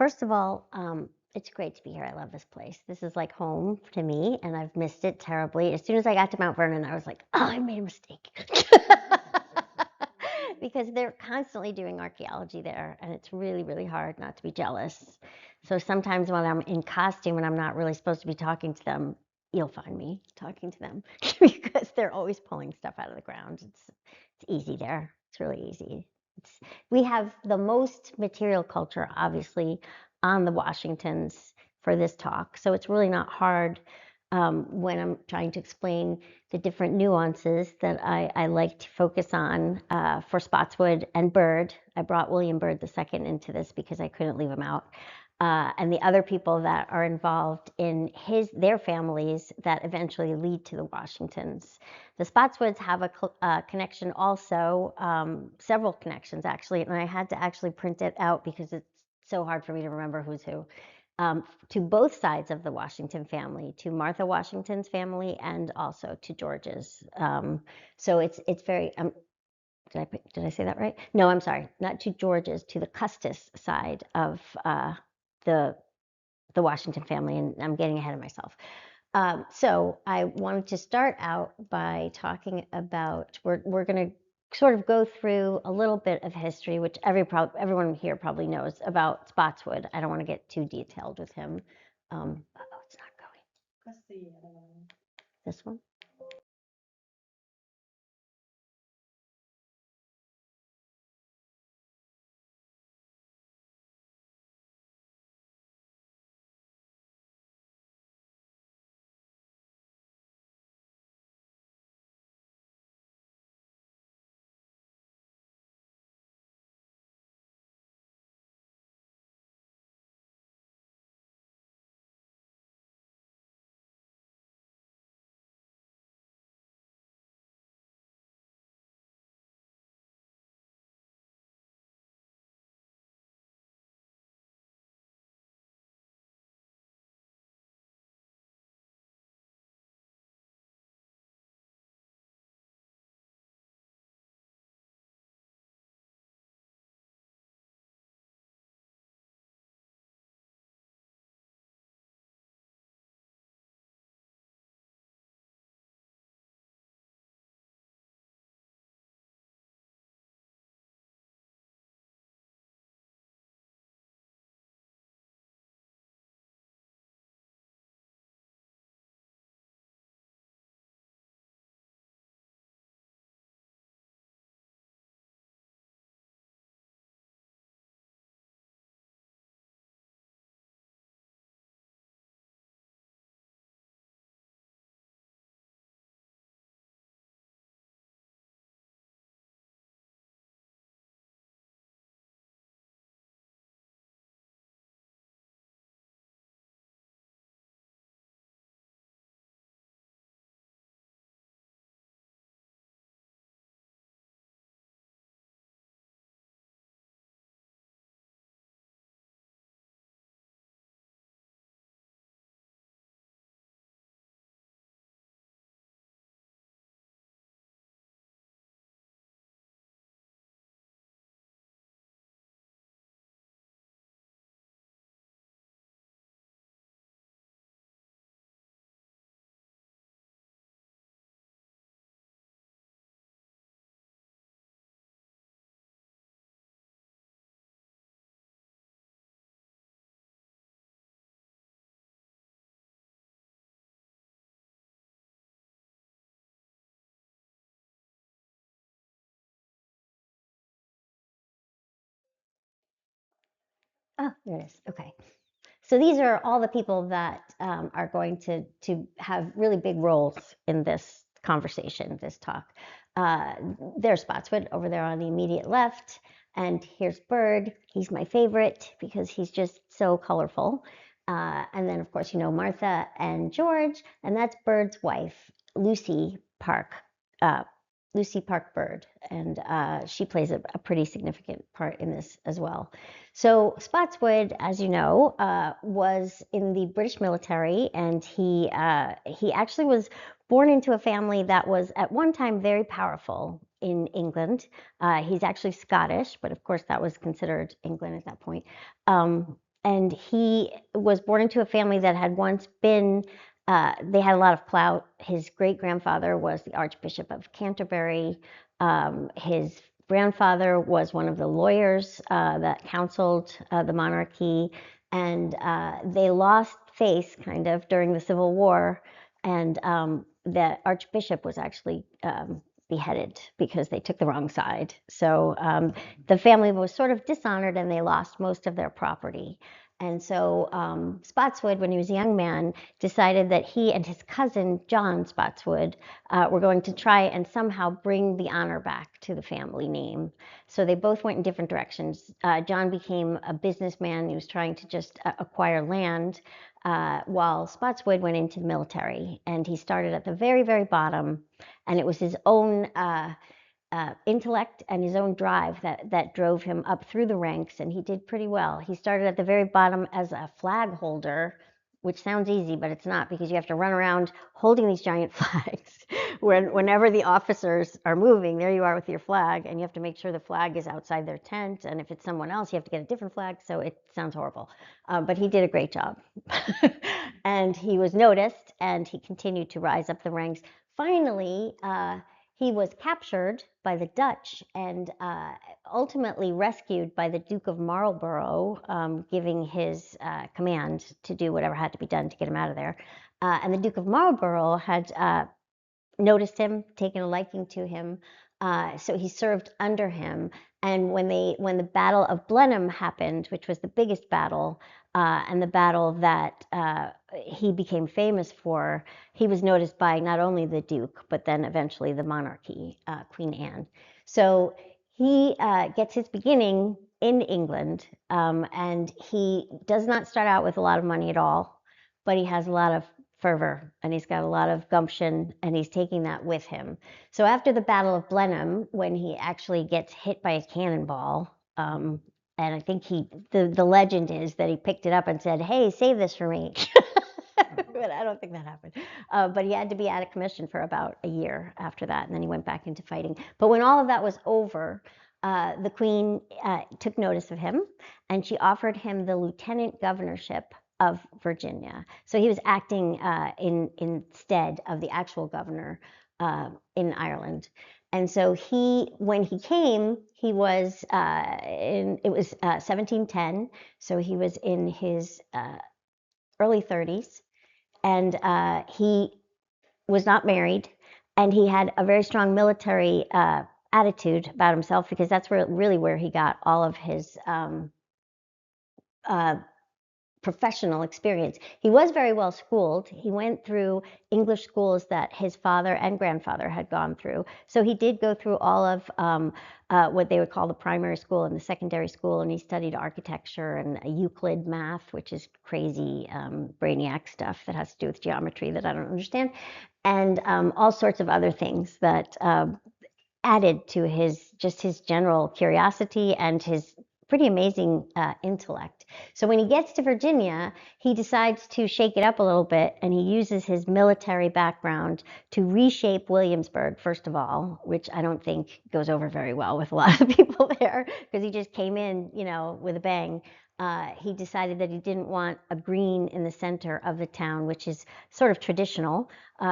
first of all, it's great to be here. I love this place. This is like home to me, and I've missed it terribly. As soon as I got to Mount Vernon, I was like, oh, I made a mistake. Because they're constantly doing archaeology there, and it's really, really hard not to be jealous. So sometimes when I'm in costume and I'm not really supposed to be talking to them, you'll find me talking to them because they're always pulling stuff out of the ground. It's easy there. It's really easy. We have the most material culture, obviously, on the Washingtons for this talk. So it's really not hard when I'm trying to explain the different nuances that I like to focus on for Spotswood and Byrd. I brought William Byrd II into this because I couldn't leave him out. And the other people that are involved in their families that eventually lead to the Washingtons. The Spotswoods have a connection also, several connections actually, and I had to actually print it out because it's so hard for me to remember who's who, to both sides of the Washington family, to Martha Washington's family and also to George's. So it's very, did I say that right? No, I'm sorry, not to George's, to the Custis side of the Washington family, and I'm getting ahead of myself. So I wanted to start out by talking about, we're going to sort of go through a little bit of history, which everyone here probably knows about Spotswood. I don't want to get too detailed with him. It's not going. Press the other one. This one? Oh, there it is. Okay. So these are all the people that are going to have really big roles in this conversation, this talk. There's Spotswood over there on the immediate left, and here's Byrd. He's my favorite because he's just so colorful. And then, of course, you know Martha and George, and that's Byrd's wife, Lucy Park. Uh, Lucy Park Byrd, and she plays a pretty significant part in this as well. So Spotswood, as you know, was in the British military, and he actually was born into a family that was at one time very powerful in England. He's actually Scottish, but of course that was considered England at that point. and he was born into a family that had once been, they had a lot of clout. His great-grandfather was the Archbishop of Canterbury. His grandfather was one of the lawyers that counseled the monarchy, and they lost face kind of during the Civil War, and the Archbishop was actually beheaded because they took the wrong side. So the family was sort of dishonored and they lost most of their property. And so Spotswood, when he was a young man, decided that he and his cousin, John Spotswood, were going to try and somehow bring the honor back to the family name. So they both went in different directions. John became a businessman. He was trying to just acquire land, while Spotswood went into the military. And he started at the very, very bottom. And it was his own intellect and his own drive that drove him up through the ranks, and he did pretty well. He started at the very bottom as a flag holder, which sounds easy, but it's not, because you have to run around holding these giant flags. Whenever the officers are moving, there you are with your flag, and you have to make sure the flag is outside their tent, and if it's someone else, you have to get a different flag, so it sounds horrible. But he did a great job. And he was noticed, and he continued to rise up the ranks. Finally, he was captured by the Dutch and ultimately rescued by the Duke of Marlborough, giving his command to do whatever had to be done to get him out of there. And the Duke of Marlborough had noticed him, taken a liking to him, so he served under him. And when the Battle of Blenheim happened, which was the biggest battle, and the battle that he became famous for, he was noticed by not only the Duke, but then eventually the monarchy, Queen Anne. So he gets his beginning in England, and he does not start out with a lot of money at all, but he has a lot of fervor and he's got a lot of gumption, and he's taking that with him. So after the Battle of Blenheim, when he actually gets hit by a cannonball, and I think the legend is that he picked it up and said, "Hey, save this for me." But I don't think that happened. But he had to be out of commission for about a year after that, and then he went back into fighting. But when all of that was over, the Queen took notice of him, and she offered him the lieutenant governorship of Virginia. So he was acting instead of the actual governor in Ireland. And so when he came, he was it was 1710, so he was in his early 30s, and he was not married, and he had a very strong military attitude about himself, because that's really where he got all of his professional experience. He was very well schooled. He went through English schools that his father and grandfather had gone through. So he did go through all of what they would call the primary school and the secondary school, and he studied architecture and Euclid math, which is crazy brainiac stuff that has to do with geometry that I don't understand, and all sorts of other things that added to his general curiosity and his pretty amazing intellect. So when he gets to Virginia, he decides to shake it up a little bit, and he uses his military background to reshape Williamsburg, first of all, which I don't think goes over very well with a lot of people there, because he just came in, with a bang. He decided that he didn't want a green in the center of the town, which is sort of traditional.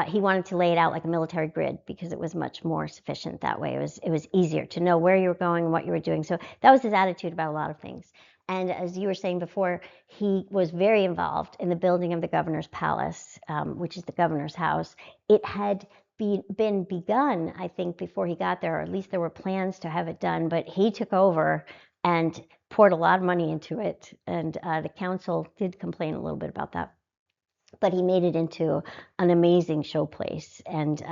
He wanted to lay it out like a military grid, because it was much more sufficient that way. It was easier to know where you were going and what you were doing. So that was his attitude about a lot of things. And as you were saying before, he was very involved in the building of the governor's palace, which is the governor's house. It had been begun, I think, before he got there, or at least there were plans to have it done, but he took over and poured a lot of money into it, and the council did complain a little bit about that. But he made it into an amazing showplace, and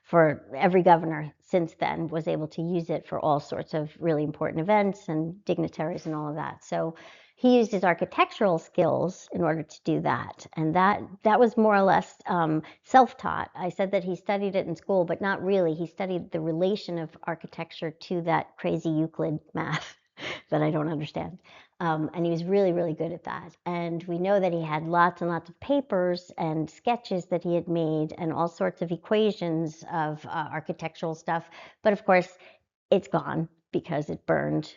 for every governor since then was able to use it for all sorts of really important events and dignitaries and all of that. So he used his architectural skills in order to do that, and that was more or less self-taught. I said that he studied it in school, but not really. He studied the relation of architecture to that crazy Euclid math that I don't understand. And he was really, really good at that. And we know that he had lots and lots of papers and sketches that he had made, and all sorts of equations of architectural stuff. But of course, it's gone because it burned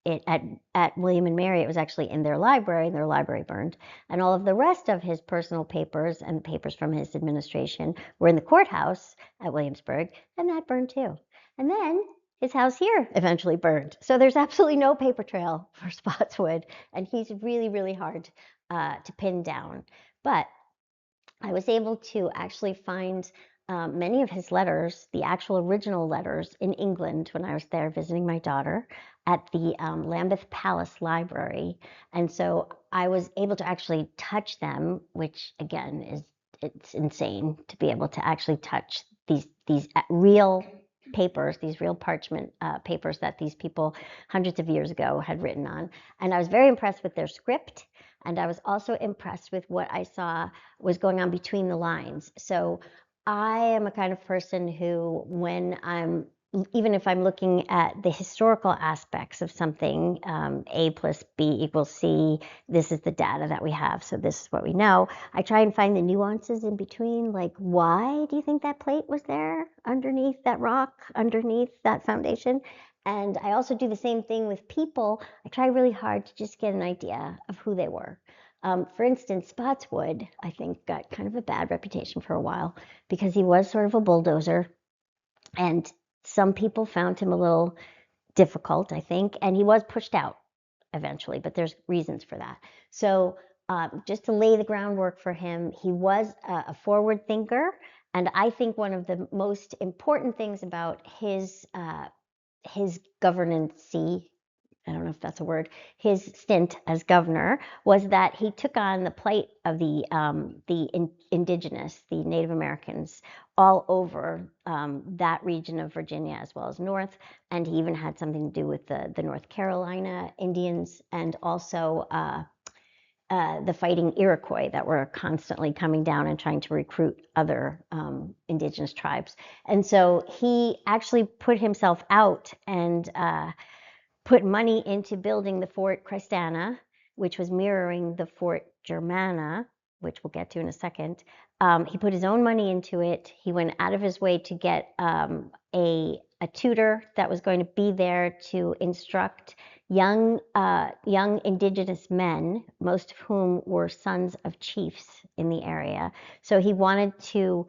at William and Mary, it was actually in their library, and their library burned. And all of the rest of his personal papers and papers from his administration were in the courthouse at Williamsburg, and that burned too. And then his house here eventually burned. So there's absolutely no paper trail for Spotswood, and he's really, really hard to pin down. But I was able to actually find many of his letters, the actual original letters, in England when I was there visiting my daughter at the Lambeth Palace Library. And so I was able to actually touch them, which again it's insane to be able to actually touch these real papers, these real parchment papers that these people hundreds of years ago had written on. And I was very impressed with their script. And I was also impressed with what I saw was going on between the lines. So I am a kind of person who, when even if I'm looking at the historical aspects of something, A plus B equals C, this is the data that we have, so this is what we know. I try and find the nuances in between, like, why do you think that plate was there underneath that rock, underneath that foundation? And I also do the same thing with people. I try really hard to just get an idea of who they were. For instance, Spotswood, I think, got kind of a bad reputation for a while because he was sort of a bulldozer. And some people found him a little difficult, I think, and he was pushed out eventually, but there's reasons for that. So just to lay the groundwork for him, he was a forward thinker. And I think one of the most important things about his governancy, I don't know if that's a word, his stint as governor, was that he took on the plight of the Indigenous, the Native Americans, all over that region of Virginia as well as north. And he even had something to do with the North Carolina Indians, and also the fighting Iroquois that were constantly coming down and trying to recruit other indigenous tribes. And so he actually put himself out and put money into building the Fort Christiana, which was mirroring the Fort Germanna, which we'll get to in a second. He put his own money into it. He went out of his way to get a tutor that was going to be there to instruct young indigenous men, most of whom were sons of chiefs in the area. So he wanted to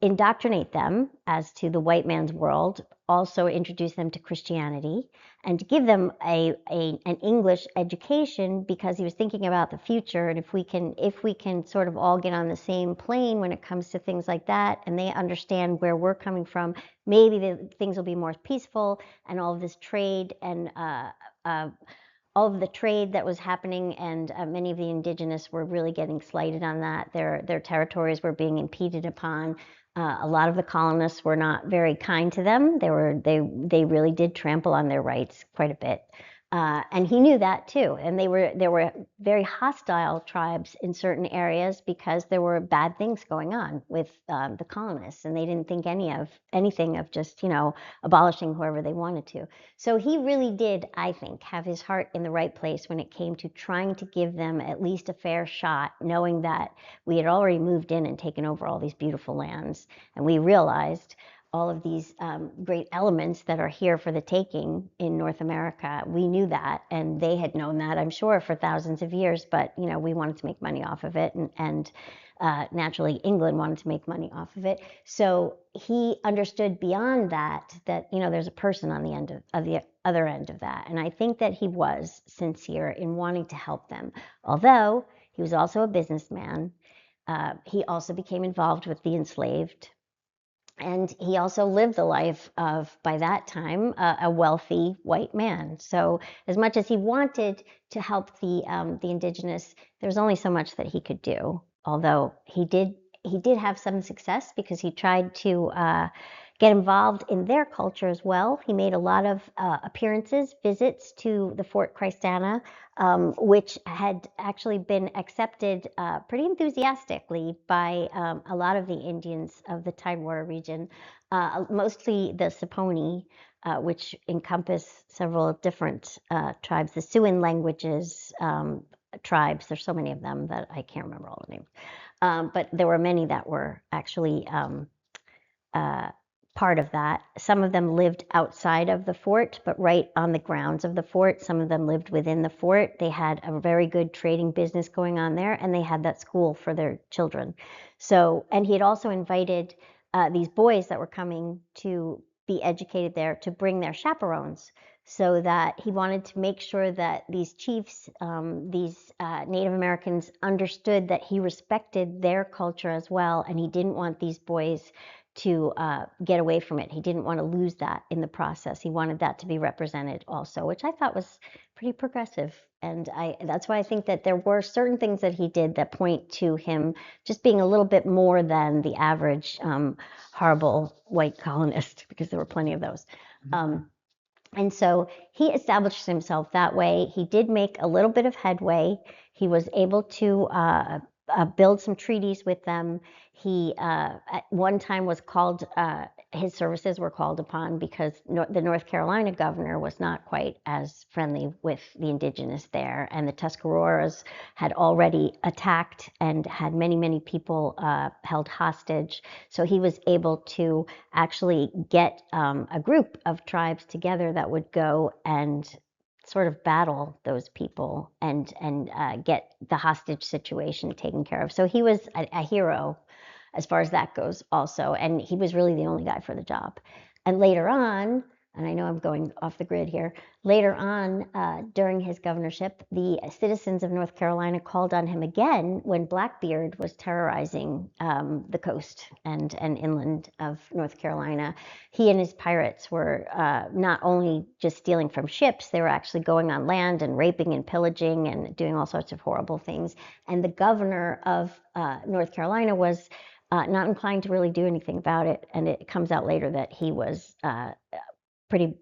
indoctrinate them as to the white man's world, also introduce them to Christianity, and to give them an English education, because he was thinking about the future. And if we can sort of all get on the same plane when it comes to things like that, and they understand where we're coming from, maybe things will be more peaceful, and all of this trade and all of the trade that was happening, and many of the indigenous were really getting slighted on that. Their territories were being impeded upon. A lot of the colonists were not very kind to them. They really did trample on their rights quite a bit. And he knew that too. And there were very hostile tribes in certain areas because there were bad things going on with the colonists, and they didn't think anything of just, abolishing whoever they wanted to. So he really did, I think, have his heart in the right place when it came to trying to give them at least a fair shot, knowing that we had already moved in and taken over all these beautiful lands, and we realized all of these great elements that are here for the taking in North America. We knew that, and they had known that, I'm sure, for thousands of years, but we wanted to make money off of it, and naturally England wanted to make money off of it. So he understood beyond that there's a person on the other end of that. And I think that he was sincere in wanting to help them. Although he was also a businessman, he also became involved with the enslaved. And he also lived the life of, by that time, a wealthy white man. So as much as he wanted to help the indigenous, there's only so much that he could do. Although he did have some success, because he tried to get involved in their culture as well. He made a lot of appearances, visits to the Fort Christiana, which had actually been accepted pretty enthusiastically by a lot of the Indians of the Tidewater region, mostly the Saponi, which encompass several different tribes, the Siouan languages, tribes. There's so many of them that I can't remember all the names. But there were many that were actually part of that. Some of them lived outside of the fort, but right on the grounds of the fort. Some of them lived within the fort. They had a very good trading business going on there, and they had that school for their children. So, and he had also invited these boys that were coming to be educated there to bring their chaperones, so that he wanted to make sure that these chiefs, these Native Americans, understood that he respected their culture as well, and he didn't want these boys to get away from it. He didn't want to lose that in the process. He wanted that to be represented also, which I thought was pretty progressive. And that's why I think that there were certain things that he did that point to him just being a little bit more than the average horrible white colonist, because there were plenty of those. And so he established himself that way. He did make a little bit of headway. He was able to build some treaties with them. He at one time was called, his services were called upon because the North Carolina governor was not quite as friendly with the Indigenous there, and the Tuscaroras had already attacked and had many, many people held hostage. So he was able to actually get a group of tribes together that would go and sort of battle those people and get the hostage situation taken care of. So he was a hero as far as that goes also, and he was really the only guy for the job. And later on, and I know I'm going off the grid here, later on during his governorship, the citizens of North Carolina called on him again when Blackbeard was terrorizing the coast and inland of North Carolina. He and his pirates were not only just stealing from ships, they were actually going on land and raping and pillaging and doing all sorts of horrible things. And the governor of North Carolina was not inclined to really do anything about it. And it comes out later that he was pretty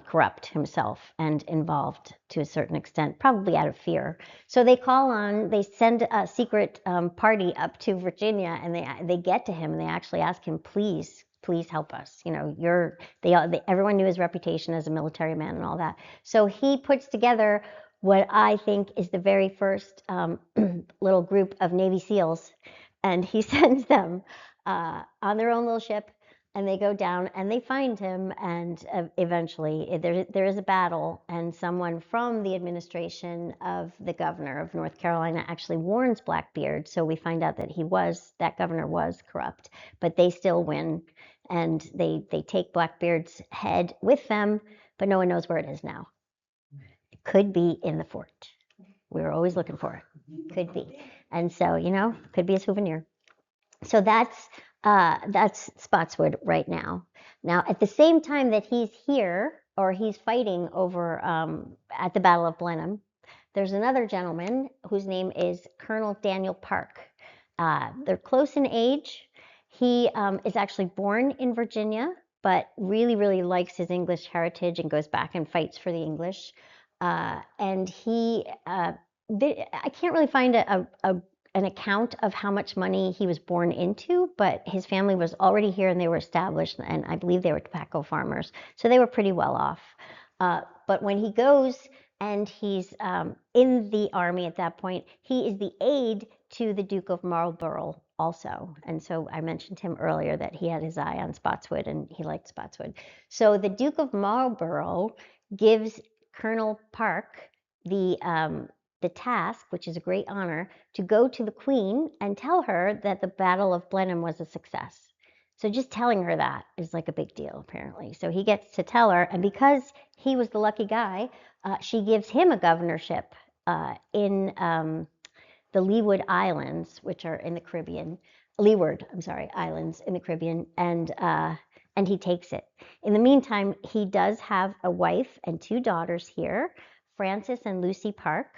corrupt himself and involved to a certain extent, probably out of fear. So they send a secret party up to Virginia, and they get to him and they actually ask him, please help us. You know, everyone knew his reputation as a military man and all that. So he puts together what I think is the very first little group of Navy SEALs, and he sends them on their own little ship. And they go down and they find him, and eventually there is a battle, and someone from the administration of the governor of North Carolina actually warns Blackbeard. So we find out that that governor was corrupt, but they still win, and they take Blackbeard's head with them, but no one knows where it is now. It could be in the fort. We were always looking for it. Could be. And so, you know, could be a souvenir. So that's Spotswood right now. Now, at the same time that he's here, or he's fighting over at the Battle of Blenheim, there's another gentleman whose name is Colonel Daniel Park. They're close in age. He is actually born in Virginia, but really, really likes his English heritage and goes back and fights for the English. And he, I can't really find an account of how much money he was born into, but his family was already here and they were established, and I believe they were tobacco farmers, so they were pretty well off. But when he goes and he's in the army at that point, he is the aide to the Duke of Marlborough also. And so I mentioned him earlier that he had his eye on Spotswood and he liked Spotswood. So the Duke of Marlborough gives Colonel Park the task, which is a great honor, to go to the Queen and tell her that the Battle of Blenheim was a success. So just telling her that is like a big deal, apparently. So he gets to tell her, and because he was the lucky guy, she gives him a governorship in the Leeward Islands, which are in the Caribbean. Islands in the Caribbean, and he takes it. In the meantime, he does have a wife and two daughters here, Frances and Lucy Park.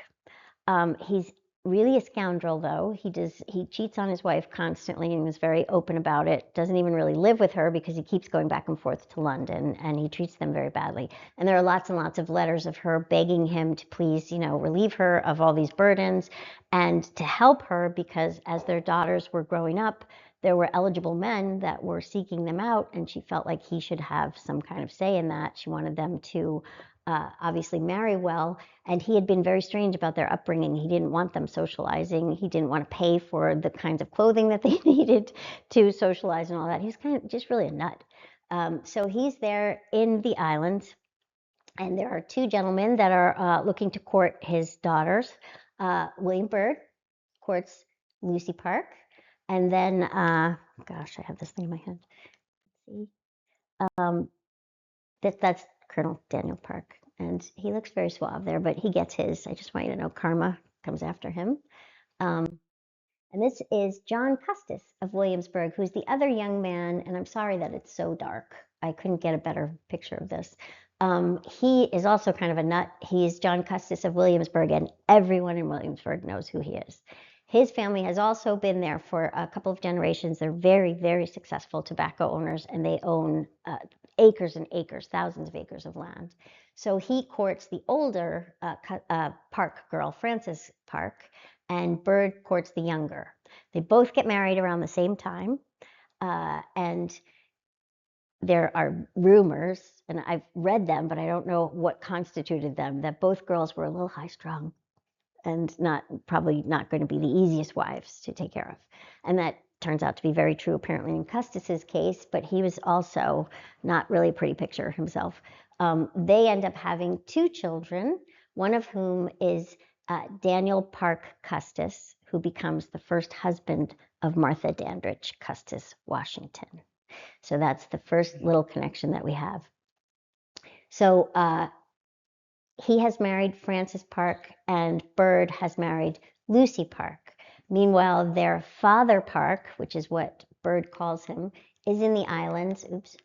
He's really a scoundrel, though. He cheats on his wife constantly and is very open about it. Doesn't even really live with her because he keeps going back and forth to London, and he treats them very badly. And there are lots and lots of letters of her begging him to please, relieve her of all these burdens and to help her, because as their daughters were growing up, there were eligible men that were seeking them out, and she felt like he should have some kind of say in that. She wanted them to obviously marry well, and he had been very strange about their upbringing. He didn't want them socializing. He didn't want to pay for the kinds of clothing that they needed to socialize and all that. He was kind of just really a nut. So he's there in the islands, and there are two gentlemen that are looking to court his daughters. William Byrd courts Lucy Park, and then, gosh, I have this thing in my head. See, that's Colonel Daniel Park, and he looks very suave there, but he gets his. I just want you to know, karma comes after him. And this is John Custis of Williamsburg, who's the other young man, and I'm sorry that it's so dark. I couldn't get a better picture of this. He is also kind of a nut. He's John Custis of Williamsburg, and everyone in Williamsburg knows who he is. His family has also been there for a couple of generations. They're very, very successful tobacco owners, and they own acres and acres, thousands of acres of land. So he courts the older Park girl, Frances Park, and Byrd courts the younger. They both get married around the same time, and there are rumors, and I've read them, but I don't know what constituted them, that both girls were a little high-strung and probably not going to be the easiest wives to take care of. And that turns out to be very true, apparently, in Custis's case, but he was also not really a pretty picture himself. They end up having two children, one of whom is Daniel Park Custis, who becomes the first husband of Martha Dandridge Custis Washington. So that's the first little connection that we have. So he has married Frances Park, and Byrd has married Lucy Park. Meanwhile, their father Park, which is what Byrd calls him, is in the islands. Oops.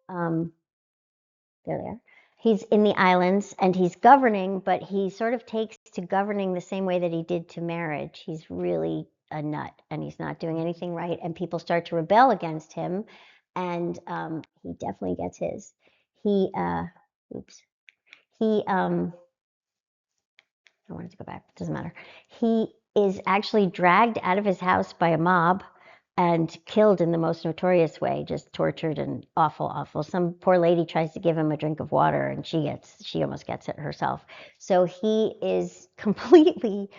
There they are. He's in the islands, and he's governing, but he sort of takes to governing the same way that he did to marriage. He's really a nut, and he's not doing anything right, and people start to rebel against him, and he definitely gets his. He, oops. He, I wanted to go back, it doesn't matter. He is actually dragged out of his house by a mob and killed in the most notorious way, just tortured and awful, awful. Some poor lady tries to give him a drink of water, and she almost gets it herself. So he is completely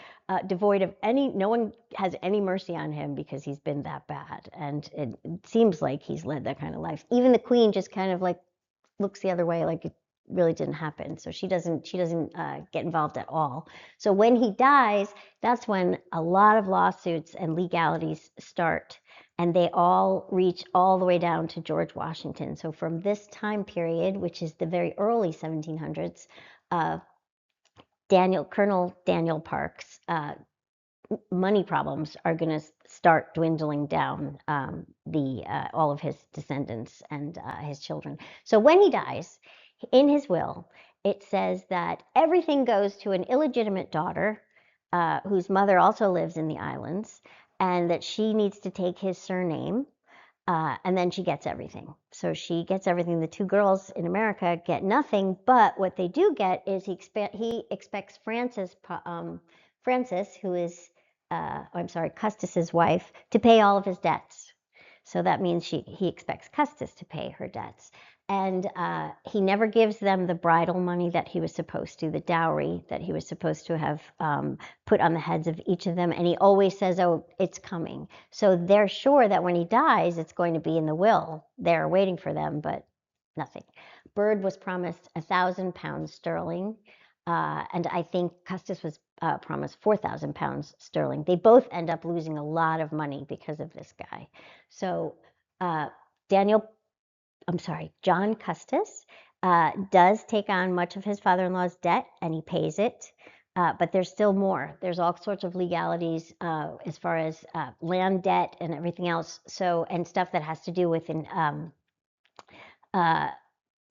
devoid of no one has any mercy on him because he's been that bad. And it seems like he's led that kind of life. Even the queen just kind of like looks the other way, like it really didn't happen. So she doesn't get involved at all. So when he dies, that's when a lot of lawsuits and legalities start, and they all reach all the way down to George Washington. So from this time period, which is the very early 1700s, Colonel Daniel Park's money problems are going to start dwindling down all of his descendants and his children. So when he dies, in his will, it says that everything goes to an illegitimate daughter whose mother also lives in the islands, and that she needs to take his surname, and then she gets everything. So she gets everything. The two girls in America get nothing, but what they do get is he expects Frances, who is Custis's wife, to pay all of his debts. So that means he expects Custis to pay her debts. And he never gives them the bridal money that he was supposed to, the dowry that he was supposed to have put on the heads of each of them. And he always says, oh, it's coming. So they're sure that when he dies, it's going to be in the will. They're waiting for them, but nothing. Byrd was promised £1,000 sterling. And I think Custis was promised £4,000 sterling. They both end up losing a lot of money because of this guy. So John Custis does take on much of his father-in-law's debt, and he pays it. But there's still more. There's all sorts of legalities as far as land debt and everything else. And stuff that has to do with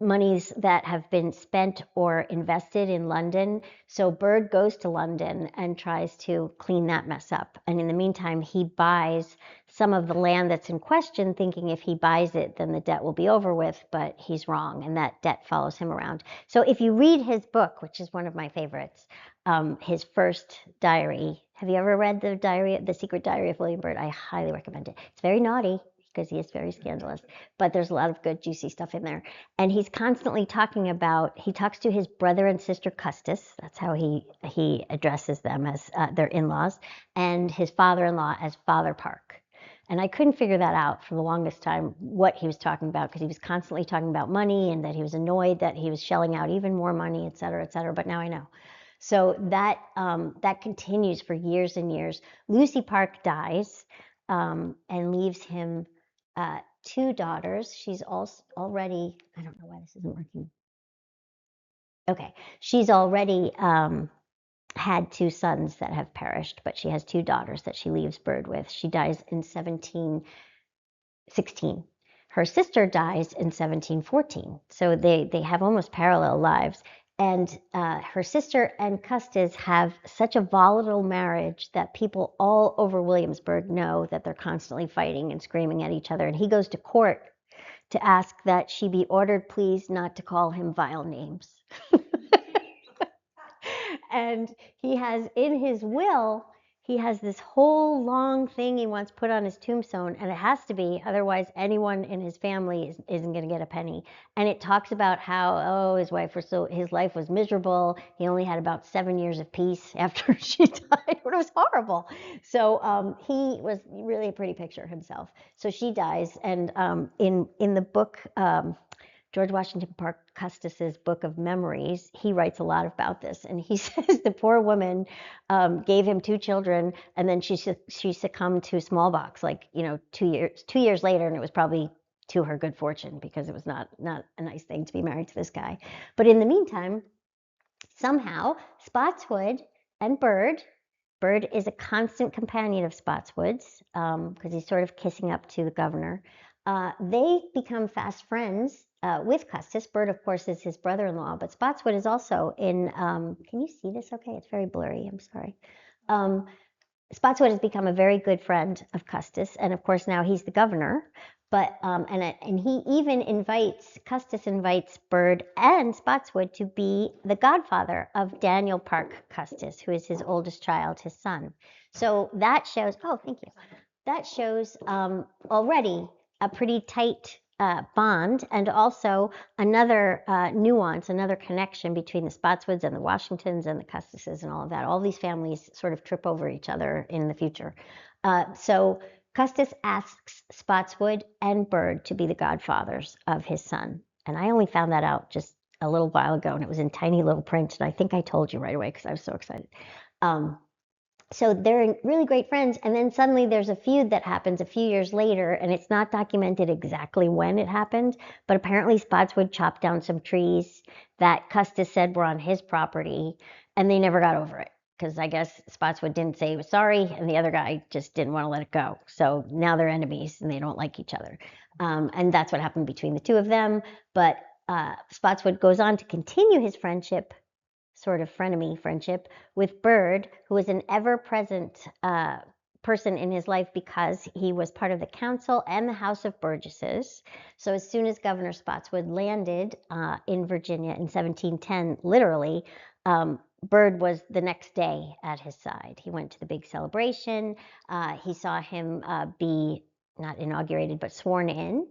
monies that have been spent or invested in London. So Byrd goes to London and tries to clean that mess up. And in the meantime, he buys some of the land that's in question, thinking if he buys it, then the debt will be over with, but he's wrong, and that debt follows him around. So if you read his book, which is one of my favorites, his first diary. Have you ever read The Secret Diary of William Byrd? I highly recommend it. It's very naughty, because he is very scandalous, but there's a lot of good, juicy stuff in there. And he's constantly he talks to his brother and sister Custis, that's how he addresses them as their in-laws, and his father-in-law as Father Park. And I couldn't figure that out for the longest time, what he was talking about, because he was constantly talking about money and that he was annoyed that he was shelling out even more money, et cetera, et cetera. But now I know. So that continues for years and years. Lucy Park dies and leaves him two daughters. She's also already, I don't know why this isn't working. Okay, she's already had two sons that have perished, but she has two daughters that she leaves Byrd with. She dies in 1716. Her sister dies in 1714. So they have almost parallel lives. And her sister and Custis have such a volatile marriage that people all over Williamsburg know that they're constantly fighting and screaming at each other. And he goes to court to ask that she be ordered, please, not to call him vile names. And he has in his will, he has this whole long thing he wants put on his tombstone, and it has to be, otherwise anyone in his family isn't going to get a penny. And it talks about how, his life was miserable. He only had about 7 years of peace after she died. It was horrible. So he was really a pretty picture himself. So she dies, and in the book, George Washington Parke Custis's Book of Memories, he writes a lot about this, and he says the poor woman gave him two children, and then she succumbed to smallpox, 2 years later, and it was probably to her good fortune because it was not a nice thing to be married to this guy. But in the meantime, somehow Spotswood and Byrd is a constant companion of Spotswood's because he's sort of kissing up to the governor. They become fast friends with Custis. Byrd, of course, is his brother-in-law, but Spotswood is also in, can you see this okay? It's very blurry, I'm sorry. Spotswood has become a very good friend of Custis, and of course now he's the governor. But and he even Custis invites Byrd and Spotswood to be the godfather of Daniel Parke Custis, who is his oldest child, his son. So that shows. Oh, thank you. That shows already a pretty tight bond, and also another nuance, another connection between the Spotswoods and the Washingtons and the Custises and all of that. All these families sort of trip over each other in the future. So Custis asks Spotswood and Byrd to be the godfathers of his son. And I only found that out just a little while ago, and it was in tiny little print, and I think I told you right away because I was so excited. So they're really great friends, and then suddenly there's a feud that happens a few years later, and it's not documented exactly when it happened, but apparently Spotswood chopped down some trees that Custis said were on his property, and they never got over it, because I guess Spotswood didn't say he was sorry, and the other guy just didn't want to let it go. So now they're enemies, and they don't like each other. And that's what happened between the two of them, but Spotswood goes on to continue his friendship, sort of frenemy friendship, with Byrd, who was an ever-present person in his life because he was part of the council and the House of Burgesses. So as soon as Governor Spotswood landed in Virginia in 1710, literally, Byrd was the next day at his side. He went to the big celebration. He saw him be not inaugurated, but sworn in.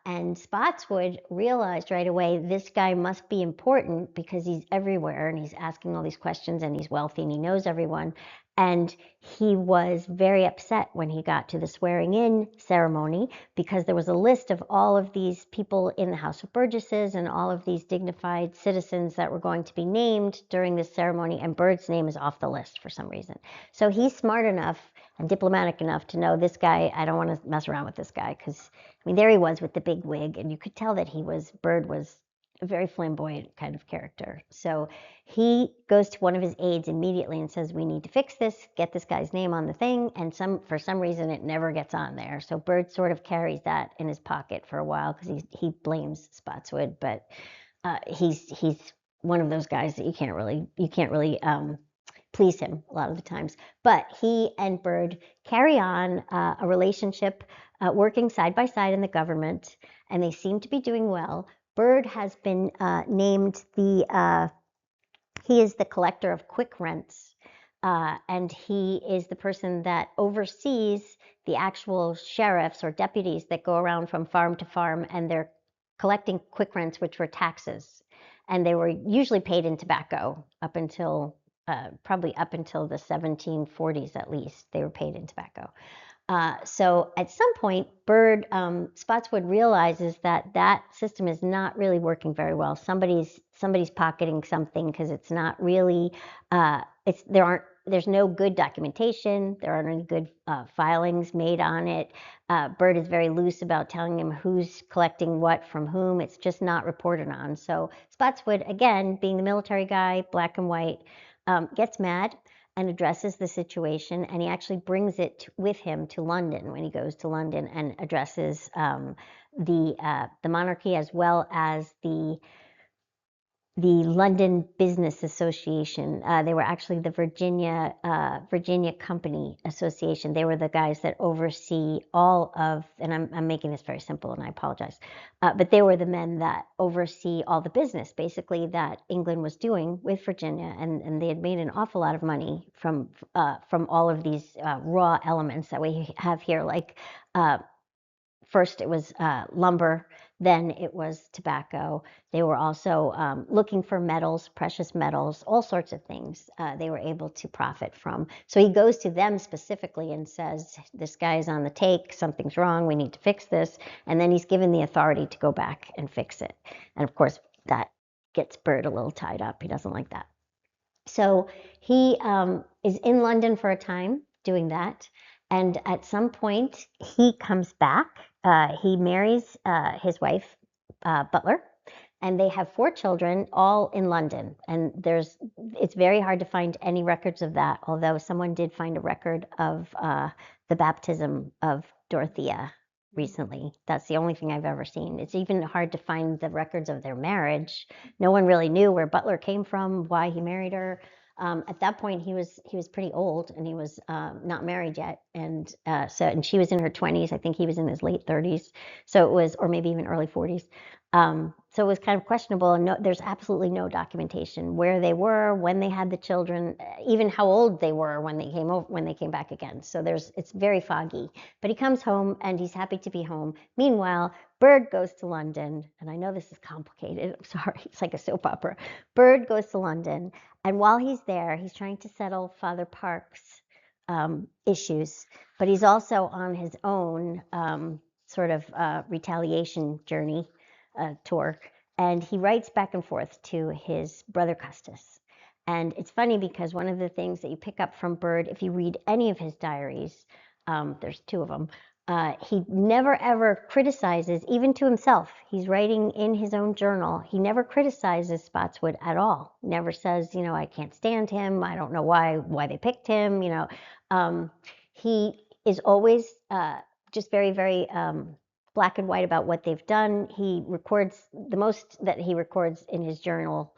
And Spotswood realized right away this guy must be important because he's everywhere and he's asking all these questions and he's wealthy and he knows everyone. And he was very upset when he got to the swearing in ceremony because there was a list of all of these people in the House of Burgesses and all of these dignified citizens that were going to be named during this ceremony, and Byrd's name is off the list for some reason. So he's smart enough and diplomatic enough to know this guy, I don't want to mess around with this guy because, I mean, there he was with the big wig, and you could tell that Byrd was a very flamboyant kind of character. So he goes to one of his aides immediately and says, we need to fix this, get this guy's name on the thing, and for some reason it never gets on there. So Byrd sort of carries that in his pocket for a while because he blames Spotswood, but he's one of those guys that you can't really please him a lot of the times. But he and Byrd carry on a relationship working side by side in the government, and they seem to be doing well. Byrd has been named he is the collector of quick rents, and he is the person that oversees the actual sheriffs or deputies that go around from farm to farm, and they're collecting quick rents, which were taxes. And they were usually paid in tobacco probably up until the 1740s at least, they were paid in tobacco. So at some point, Byrd, Spotswood realizes that that system is not really working very well. Somebody's pocketing something because it's not really, there's no good documentation. There aren't any good filings made on it. Byrd is very loose about telling him who's collecting what from whom. It's just not reported on. So Spotswood, again, being the military guy, black and white, gets mad and addresses the situation, and he actually brings it with him to London when he goes to London and addresses the monarchy as well as the London Business Association. They were actually the Virginia Company Association. They were the guys that oversee all of, and I'm making this very simple and I apologize, but they were the men that oversee all the business basically that England was doing with Virginia, and they had made an awful lot of money from all of these raw elements that we have here, like first it was lumber, then it was tobacco. They were also looking for metals, precious metals, all sorts of things they were able to profit from. So he goes to them specifically and says, this guy is on the take, something's wrong, we need to fix this. And then he's given the authority to go back and fix it. And of course, that gets Byrd a little tied up. He doesn't like that. So he is in London for a time doing that. And at some point, he comes back. He marries his wife, Butler, and they have 4 children, all in London. And it's very hard to find any records of that, although someone did find a record of the baptism of Dorothea recently. That's the only thing I've ever seen. It's even hard to find the records of their marriage. No one really knew where Butler came from, why he married her. At that point, he was pretty old, and he was not married yet, and she was in her 20s. I think he was in his late 30s. So it was, or maybe even early 40s. So it was kind of questionable, and there's absolutely no documentation where they were, when they had the children, even how old they were when they came back again. So it's very foggy. But he comes home, and he's happy to be home. Meanwhile, Byrd goes to London, and I know this is complicated. I'm sorry, it's like a soap opera. Byrd goes to London, and while he's there, he's trying to settle Father Park's issues, but he's also on his own sort of retaliation journey tour, and he writes back and forth to his brother Custis. And it's funny because one of the things that you pick up from Byrd, if you read any of his diaries, there's 2 of them, he never ever criticizes, even to himself. He's writing in his own journal. He never criticizes Spotswood at all. Never says, I can't stand him. I don't know why they picked him. He is always just very, very black and white about what they've done. He records, the most that he records in his journal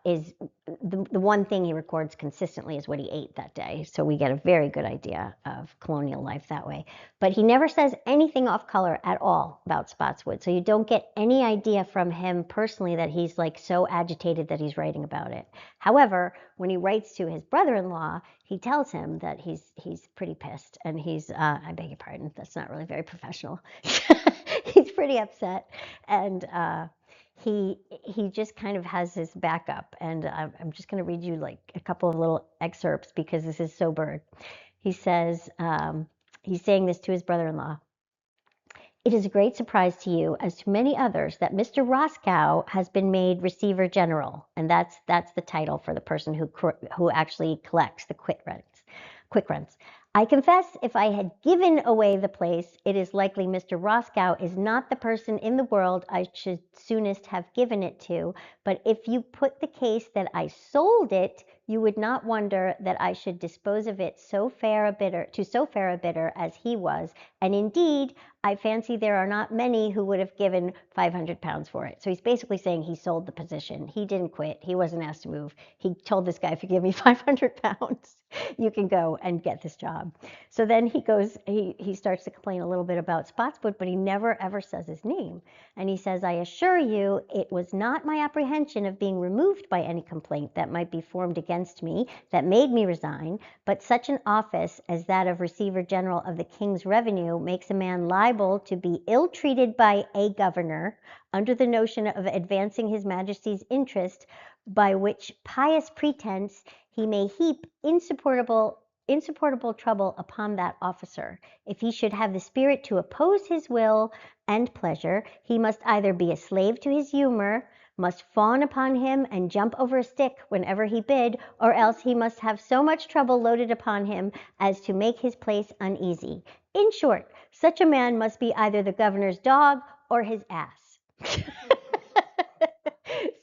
is the one thing he records consistently is what he ate that day. So we get a very good idea of colonial life that way. But he never says anything off color at all about Spotswood. So you don't get any idea from him personally that he's like so agitated that he's writing about it. However, when he writes to his brother-in-law, he tells him that he's pretty pissed, and I beg your pardon, that's not really very professional. He's pretty upset, and he just kind of has his backup, and I'm just going to read you like a couple of little excerpts because this is so Byrd. He says, he's saying this to his brother-in-law. It is a great surprise to you, as to many others, that Mr. Roscoe has been made Receiver General, and that's the title for the person who actually collects the quick rents. I confess, if I had given away the place, it is likely Mr. Roscoe is not the person in the world I should soonest have given it to, but if you put the case that I sold it, you would not wonder that I should dispose of it to so fair a bidder as he was, and indeed, I fancy there are not many who would have given £500 for it. So he's basically saying he sold the position. He didn't quit. He wasn't asked to move. He told this guy, if you give me £500, you can go and get this job. So then he starts to complain a little bit about Spotswood, but he never ever says his name. And he says, I assure you, it was not my apprehension of being removed by any complaint that might be formed against me that made me resign, but such an office as that of Receiver General of the King's Revenue makes a man liable to be ill-treated by a governor under the notion of advancing his Majesty's interest, by which pious pretense he may heap insupportable insupportable trouble upon that officer. If he should have the spirit to oppose his will and pleasure, he must either be a slave to his humor, must fawn upon him and jump over a stick whenever he bid, or else he must have so much trouble loaded upon him as to make his place uneasy. In short, such a man must be either the governor's dog or his ass.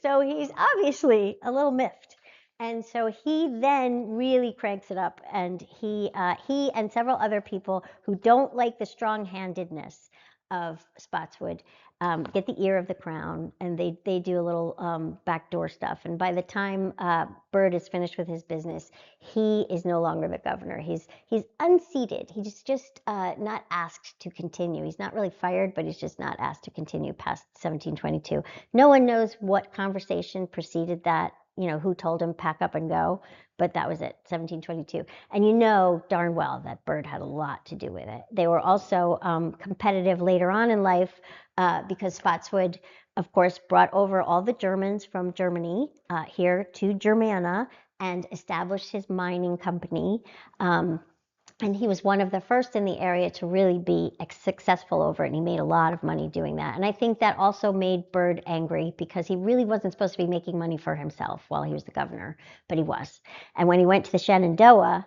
So he's obviously a little miffed. And so he then really cranks it up, and he and several other people who don't like the strong-handedness of Spotswood get the ear of the crown, and they do a little backdoor stuff. And by the time Byrd is finished with his business, he is no longer the governor. He's unseated. He's just not asked to continue. He's not really fired, but he's just not asked to continue past 1722. No one knows what conversation preceded that, who told him pack up and go, but that was it, 1722. And you know darn well that Byrd had a lot to do with it. They were also competitive later on in life because Spotswood, of course, brought over all the Germans from Germany here to Germanna and established his mining company. And he was one of the first in the area to really be successful over it, and he made a lot of money doing that. And I think that also made Byrd angry because he really wasn't supposed to be making money for himself while he was the governor, but he was. And when he went to the Shenandoah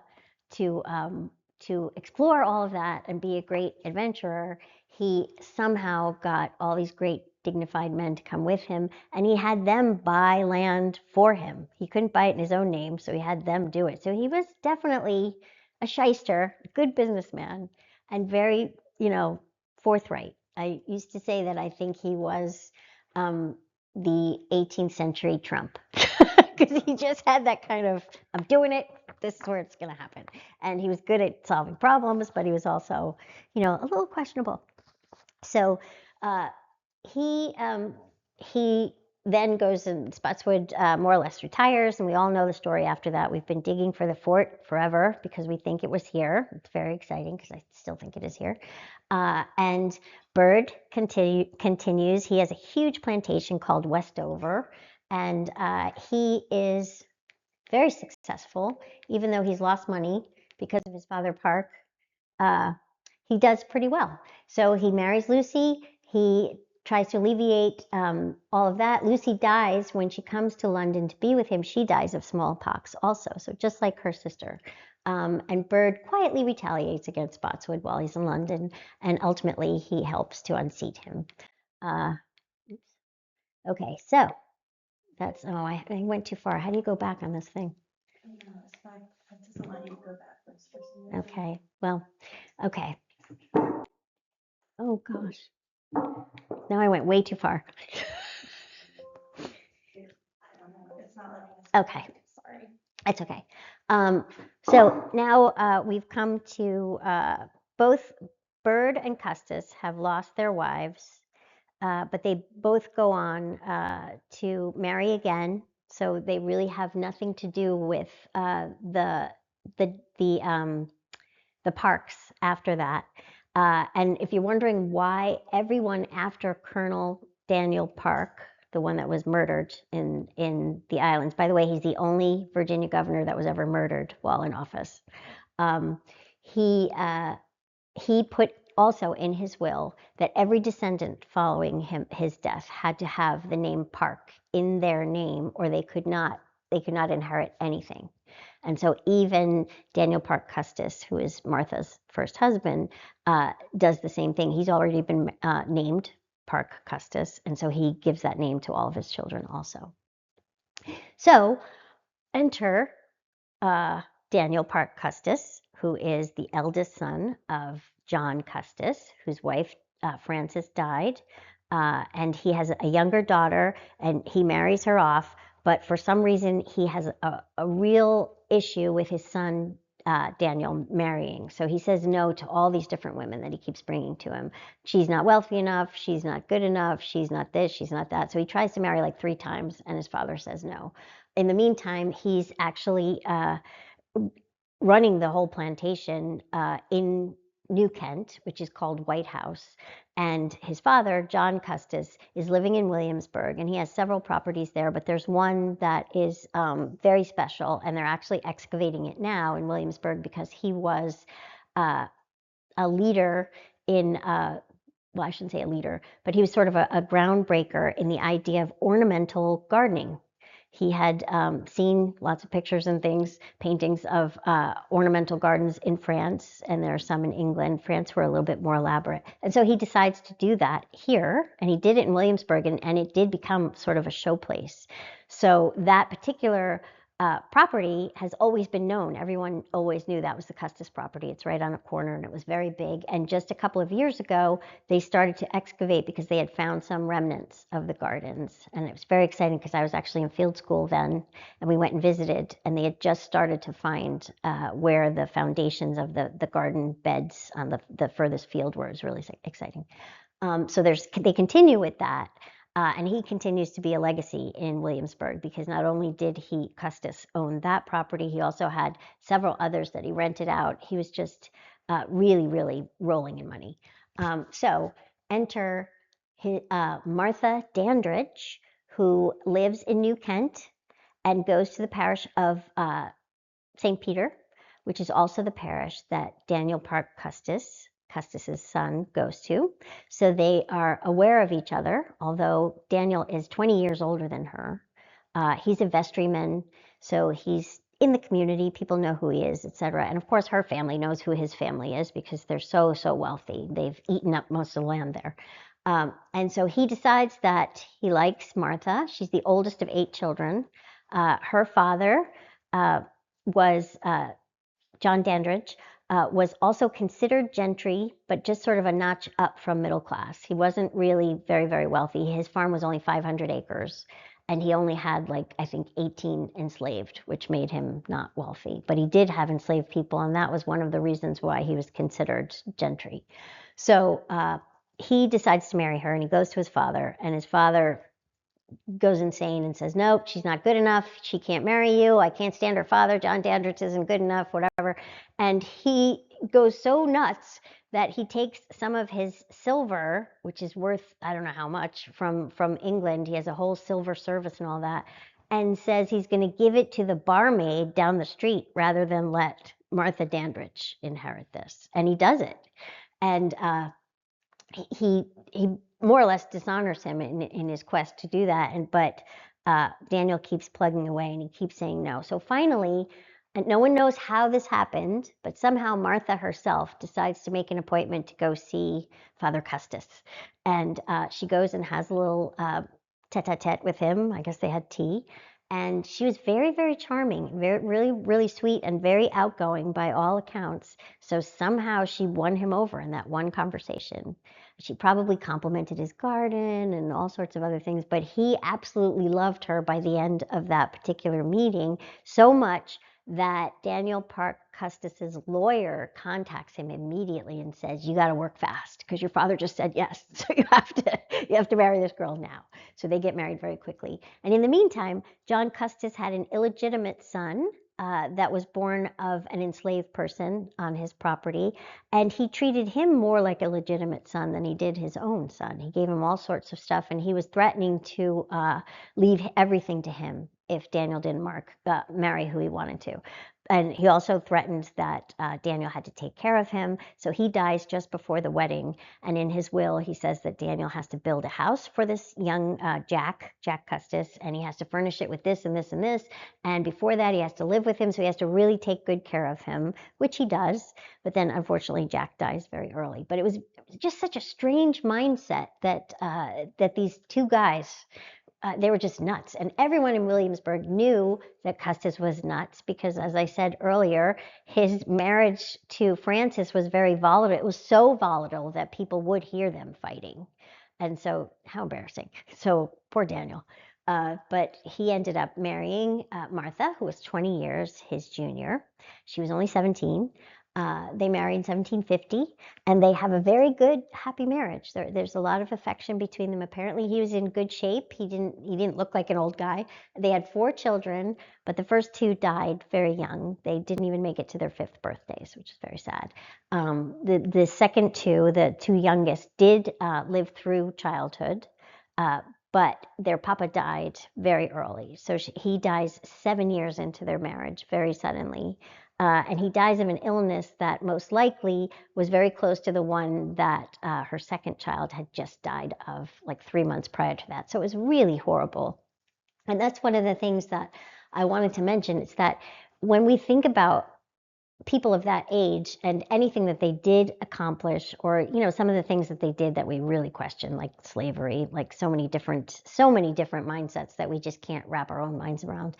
to explore all of that and be a great adventurer, he somehow got all these great dignified men to come with him, and he had them buy land for him. He couldn't buy it in his own name, so he had them do it. So he was definitely a shyster, a good businessman, and very, forthright. I used to say that I think he was the 18th century Trump, because he just had that kind of, I'm doing it, this is where it's going to happen. And he was good at solving problems, but he was also, a little questionable. So he then goes, and Spotswood more or less retires, and we all know the story after that. We've been digging for the fort forever because we think it was here. It's very exciting because I still think it is here. And Byrd continues. He has a huge plantation called Westover, and he is very successful, even though he's lost money because of his father Park. He does pretty well. So he marries Lucy. He tries to alleviate all of that. Lucy dies when she comes to London to be with him. She dies of smallpox also, so just like her sister. And Byrd quietly retaliates against Spotswood while he's in London, and ultimately he helps to unseat him. Okay, so that's, I went too far. How do you go back on this thing? No, it's fine. It doesn't let you go backwards for some reason. Okay, well, okay. Oh gosh. Now I went way too far. I don't know. It's not letting us. Okay. Sorry. It's okay. So now we've come to both Byrd and Custis have lost their wives, but they both go on to marry again. So they really have nothing to do with the Parks after that. And if you're wondering why everyone after Colonel Daniel Park, the one that was murdered in the islands, by the way, he's the only Virginia governor that was ever murdered while in office. He put also in his will that every descendant following his death had to have the name Park in their name, or they could not inherit anything. And so even Daniel Park Custis, who is Martha's first husband, does the same thing. He's already been named Park Custis, and so he gives that name to all of his children also. So enter Daniel Park Custis, who is the eldest son of John Custis, whose wife Frances died, and he has a younger daughter, and he marries her off. But for some reason, he has a real issue with his son Daniel marrying. So he says no to all these different women that he keeps bringing to him. She's not wealthy enough. She's not good enough. She's not this. She's not that. So he tries to marry like 3 times, and his father says no. In the meantime, he's actually running the whole plantation in New Kent, which is called White House. And his father, John Custis, is living in Williamsburg, and he has several properties there, but there's one that is very special, and they're actually excavating it now in Williamsburg because he was a leader in well, I shouldn't say a leader, but he was sort of a groundbreaker in the idea of ornamental gardening. He had seen lots of pictures and things, paintings of ornamental gardens in France, and there are some in England. France were a little bit more elaborate. And so he decides to do that here, and he did it in Williamsburg, and it did become sort of a showplace. So that particular property has always been known. Everyone always knew that was the Custis property. It's right on a corner, and it was very big. And just a couple of years ago, they started to excavate because they had found some remnants of the gardens. And it was very exciting because I was actually in field school then, and we went and visited, and they had just started to find where the foundations of the garden beds on the furthest field were. It was really exciting. So they continue with that. And he continues to be a legacy in Williamsburg because not only did Custis own that property, he also had several others that he rented out. He was just really, really rolling in money. So enter Martha Dandridge, who lives in New Kent and goes to the parish of St. Peter, which is also the parish that Daniel Parke Custis's son, goes to. So they are aware of each other, although Daniel is 20 years older than her. He's a vestryman, so he's in the community. People know who he is, etc. And of course, her family knows who his family is because they're so wealthy. They've eaten up most of the land there. And so he decides that he likes Martha. She's the oldest of 8 children. Her father was John Dandridge, was also considered gentry, but just sort of a notch up from middle class. He wasn't really very wealthy. His farm was only 500 acres, and he only had, like, I think 18 enslaved, which made him not wealthy. But he did have enslaved people, and that was one of the reasons why he was considered gentry. So he decides to marry her, and he goes to his father, and his father goes insane and says, nope, she's not good enough. She can't marry you. I can't stand her father. John Dandridge isn't good enough, whatever. And he goes so nuts that he takes some of his silver, which is worth, I don't know how much, from England. He has a whole silver service and all that, and says he's going to give it to the barmaid down the street rather than let Martha Dandridge inherit this. And he does it. And he more or less dishonors him in his quest to do that. But Daniel keeps plugging away, and he keeps saying no. So finally, and no one knows how this happened, but somehow Martha herself decides to make an appointment to go see Father Custis. And she goes and has a little tete-a-tete with him. I guess they had tea. And she was very charming, really sweet, and very outgoing by all accounts. So somehow she won him over in that one conversation. She probably complimented his garden and all sorts of other things, but he absolutely loved her by the end of that particular meeting, so much that Daniel Parke Custis's lawyer contacts him immediately and says, you got to work fast because your father just said yes, so you have to marry this girl now. So they get married very quickly. And in the meantime, John Custis had an illegitimate son that was born of an enslaved person on his property, and he treated him more like a legitimate son than he did his own son. He gave him all sorts of stuff, and he was threatening to leave everything to him if Daniel didn't marry who he wanted to. And he also threatened that Daniel had to take care of him. So he dies just before the wedding. And in his will, he says that Daniel has to build a house for this young Jack Custis, and he has to furnish it with this and this and this. And before that, he has to live with him. So he has to really take good care of him, which he does. But then, unfortunately, Jack dies very early. But it was just such a strange mindset that these two guys, they were just nuts. And everyone in Williamsburg knew that Custis was nuts because, as I said earlier, his marriage to Frances was very volatile. It was so volatile that people would hear them fighting. And so, how embarrassing. So, poor Daniel. But he ended up marrying Martha, who was 20 years his junior. She was only 17. They married in 1750, and they have a very good, happy marriage. There's a lot of affection between them. Apparently, he was in good shape. He didn't look like an old guy. They had 4 children, but the first 2 died very young. They didn't even make it to their 5th birthdays, which is very sad. The second 2, the 2 youngest, did live through childhood, uh, but their papa died very early. So he dies 7 years into their marriage, very suddenly. And he dies of an illness that most likely was very close to the one that her second child had just died of, like 3 months prior to that. So it was really horrible. And that's one of the things that I wanted to mention, is that when we think about people of that age and anything that they did accomplish, or some of the things that they did that we really question, like slavery, like so many different mindsets that we just can't wrap our own minds around.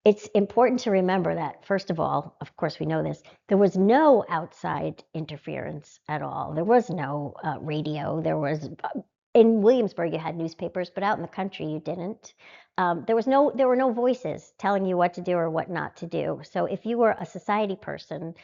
It's important to remember that, first of all, of course we know this, there was no outside interference at all. There was no radio. In Williamsburg you had newspapers, but out in the country you didn't. There were no voices telling you what to do or what not to do. So if you were a society person,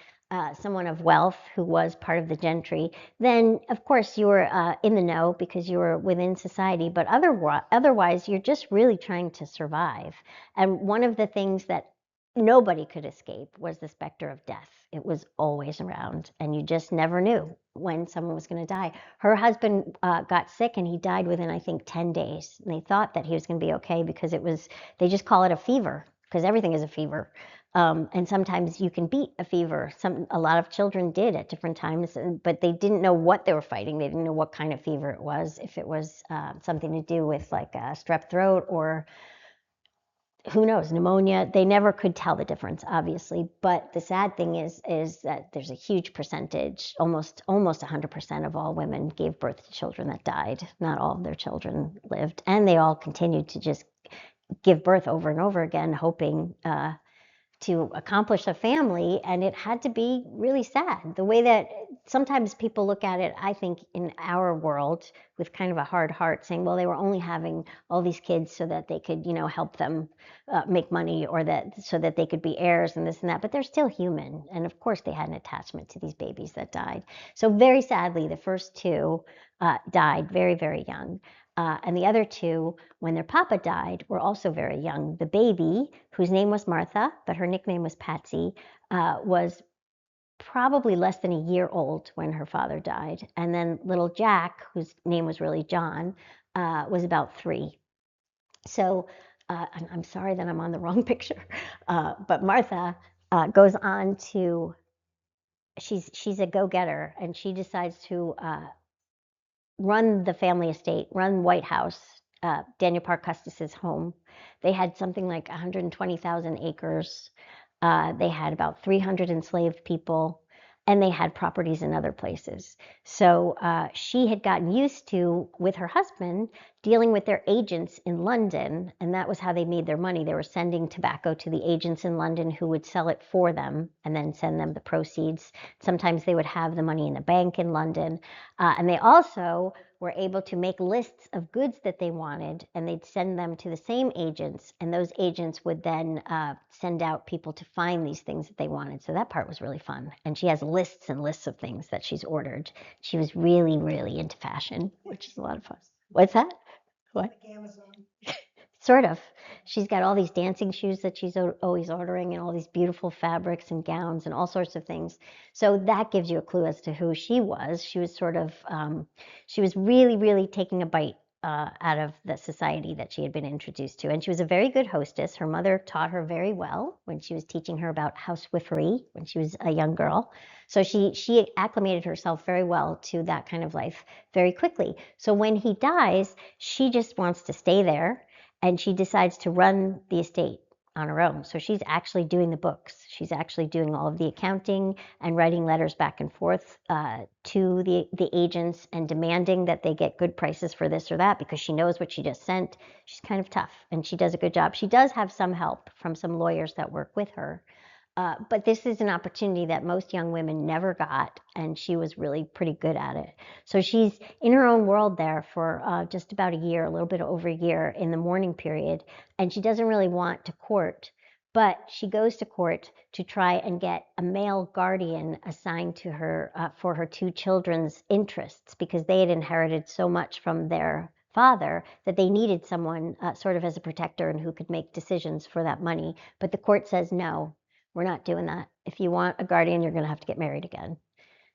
someone of wealth who was part of the gentry, then of course you were in the know because you were within society. But otherwise, you're just really trying to survive. And one of the things that nobody could escape was the specter of death. It was always around, and you just never knew when someone was going to die. Her husband got sick, and he died within, I think, 10 days. And they thought that he was going to be okay because they just call it a fever, because everything is a fever. And sometimes you can beat a fever. A lot of children did at different times, but they didn't know what they were fighting. They didn't know what kind of fever it was, if it was something to do with like a strep throat or who knows, pneumonia. They never could tell the difference, obviously. But the sad thing is that there's a huge percentage, almost 100% of all women gave birth to children that died. Not all of their children lived, and they all continued to just give birth over and over again, hoping to accomplish a family. And it had to be really sad. The way that sometimes people look at it, I think, in our world with kind of a hard heart, saying, well, they were only having all these kids so that they could, help them make money, or so that they could be heirs and this and that. But they're still human. And of course, they had an attachment to these babies that died. So very sadly, the first 2 died very, very young. And the other 2, when their papa died, were also very young. The baby, whose name was Martha, but her nickname was Patsy, was probably less than a year old when her father died. And then little Jack, whose name was really John, was about 3. So I'm sorry that I'm on the wrong picture, but Martha goes on to, she's a go-getter, and she decides to run the family estate, run White House, Daniel Parke Custis's home. They had something like 120,000 acres. They had about 300 enslaved people, and they had properties in other places. So she had gotten used to, with her husband, dealing with their agents in London, and that was how they made their money. They were sending tobacco to the agents in London who would sell it for them and then send them the proceeds. Sometimes they would have the money in a bank in London. And they also were able to make lists of goods that they wanted, and they'd send them to the same agents, and those agents would then send out people to find these things that they wanted. So that part was really fun. And she has lists and lists of things that she's ordered. She was really, really into fashion, which is a lot of fun. What's that? What? Like Amazon. Sort of. She's got all these dancing shoes that she's always ordering, and all these beautiful fabrics and gowns and all sorts of things. So that gives you a clue as to who she was. She was sort of, she was really, really taking a bite out of the society that she had been introduced to. And she was a very good hostess. Her mother taught her very well when she was teaching her about housewifery when she was a young girl. So she acclimated herself very well to that kind of life very quickly. So when he dies, she just wants to stay there, and she decides to run the estate on her own. So she's actually doing the books. She's actually doing all of the accounting and writing letters back and forth to the agents and demanding that they get good prices for this or that, because she knows what she just sent. She's kind of tough, and she does a good job. She does have some help from some lawyers that work with her. But this is an opportunity that most young women never got, and she was really pretty good at it. So she's in her own world there for just about a year, a little bit over a year in the mourning period, and she doesn't really want to court But she goes to court to try and get a male guardian assigned to her for her two children's interests, because they had inherited so much from their father that they needed someone sort of as a protector and who could make decisions for that money. But the court says, no, we're not doing that. If you want a guardian, you're going to have to get married again,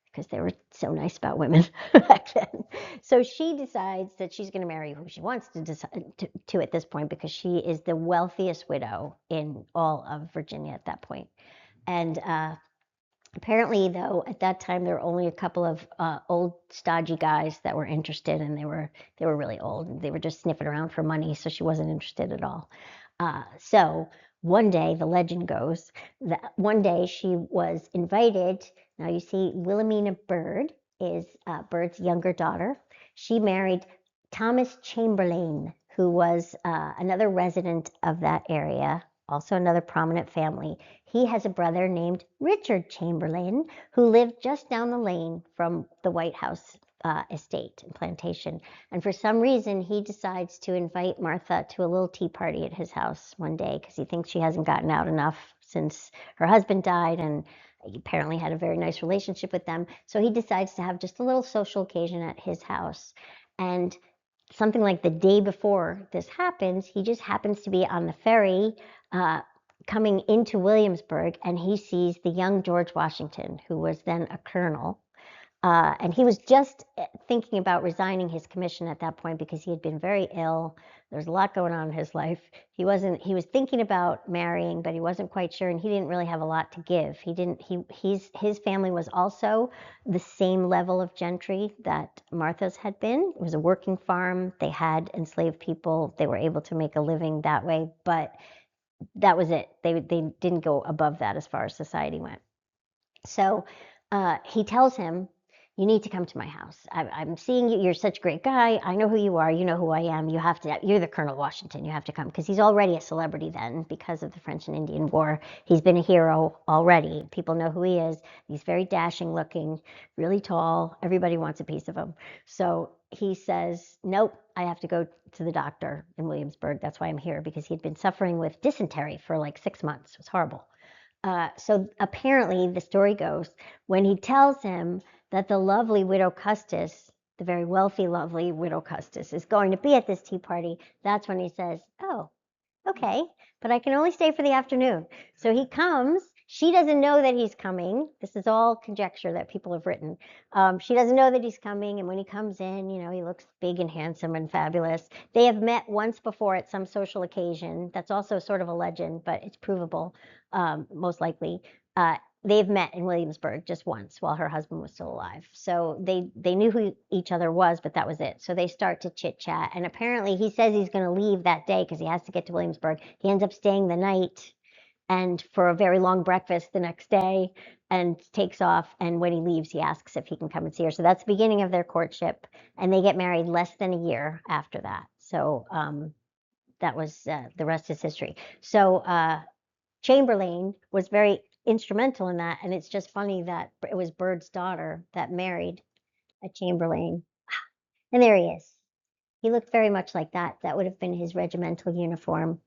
because they were so nice about women back then. So she decides that she's going to marry who she wants to decide to at this point, because she is the wealthiest widow in all of Virginia at that point. And apparently, though, at that time there were only a couple of old stodgy guys that were interested, and they were really old, and they were just sniffing around for money, so she wasn't interested at all. So one day, the legend goes that one day she was invited. Now you see, Wilhelmina Byrd is Byrd's younger daughter. She married Thomas Chamberlain, who was another resident of that area, also another prominent family. He has a brother named Richard Chamberlain, who lived just down the lane from the White House estate and plantation. And for some reason, he decides to invite Martha to a little tea party at his house one day, because he thinks she hasn't gotten out enough since her husband died, and he apparently had a very nice relationship with them. So he decides to have just a little social occasion at his house. And something like the day before this happens, he just happens to be on the ferry coming into Williamsburg, and he sees the young George Washington, who was then a colonel. And he was just thinking about resigning his commission at that point, because he had been very ill. There was a lot going on in his life. He was thinking about marrying, but he wasn't quite sure, and he didn't really have a lot to give. His family was also the same level of gentry that Martha's had been. It was a working farm. They had enslaved people. They were able to make a living that way, but that was it. They didn't go above that as far as society went. So he tells him, you need to come to my house. I'm seeing you. You're such a great guy. I know who you are. You know who I am. You have to. You're the Colonel Washington. You have to come, because he's already a celebrity then because of the French and Indian War. He's been a hero already. People know who he is. He's very dashing looking, really tall. Everybody wants a piece of him. So he says, nope, I have to go to the doctor in Williamsburg. That's why I'm here, because he'd been suffering with dysentery for like 6 months. It was horrible. So apparently, the story goes, when he tells him that the lovely widow Custis, the very wealthy, lovely widow Custis, is going to be at this tea party, that's when he says, oh, okay, but I can only stay for the afternoon. So he comes. She doesn't know that he's coming. This is all conjecture that people have written. She doesn't know that he's coming, and when he comes in, he looks big and handsome and fabulous. They have met once before at some social occasion. That's also sort of a legend, but it's provable, most likely. They've met in Williamsburg just once while her husband was still alive. So they knew who each other was, but that was it. So they start to chit chat. And apparently he says he's going to leave that day because he has to get to Williamsburg. He ends up staying the night and for a very long breakfast the next day, and takes off. And when he leaves, he asks if he can come and see her. So that's the beginning of their courtship. And they get married less than a year after that. So that was the rest is history. So Chamberlain was very instrumental in that, and it's just funny that it was Byrd's daughter that married a Chamberlain. And there he is. He looked very much like that. That would have been his regimental uniform.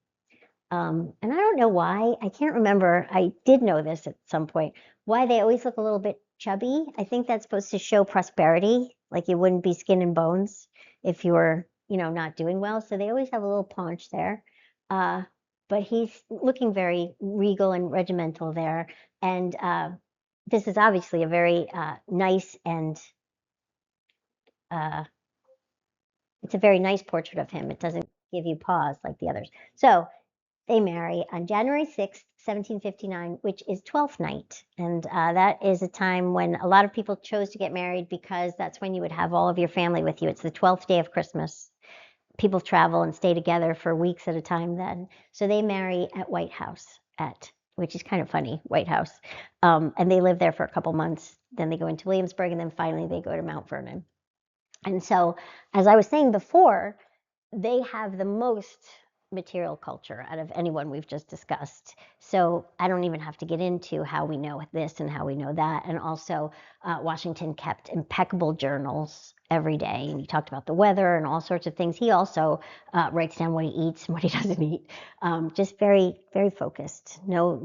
And I don't know why. I can't remember. I did know this at some point. Why they always look a little bit chubby. I think that's supposed to show prosperity, like you wouldn't be skin and bones if you were, not doing well. So they always have a little paunch there. But he's looking very regal and regimental there. And this is obviously a very nice and it's a very nice portrait of him. It doesn't give you pause like the others. So they marry on January 6th, 1759, which is Twelfth Night. And that is a time when a lot of people chose to get married because that's when you would have all of your family with you. It's the 12th day of Christmas. People travel and stay together for weeks at a time then. So they marry at White House, which is kind of funny, White House. And they live there for a couple months. Then they go into Williamsburg, and then finally they go to Mount Vernon. And so, as I was saying before, they have the most material culture out of anyone we've just discussed. So I don't even have to get into how we know this and how we know that. And also, Washington kept impeccable journals every day. And he talked about the weather and all sorts of things. He also writes down what he eats and what he doesn't eat. Just very, very focused. No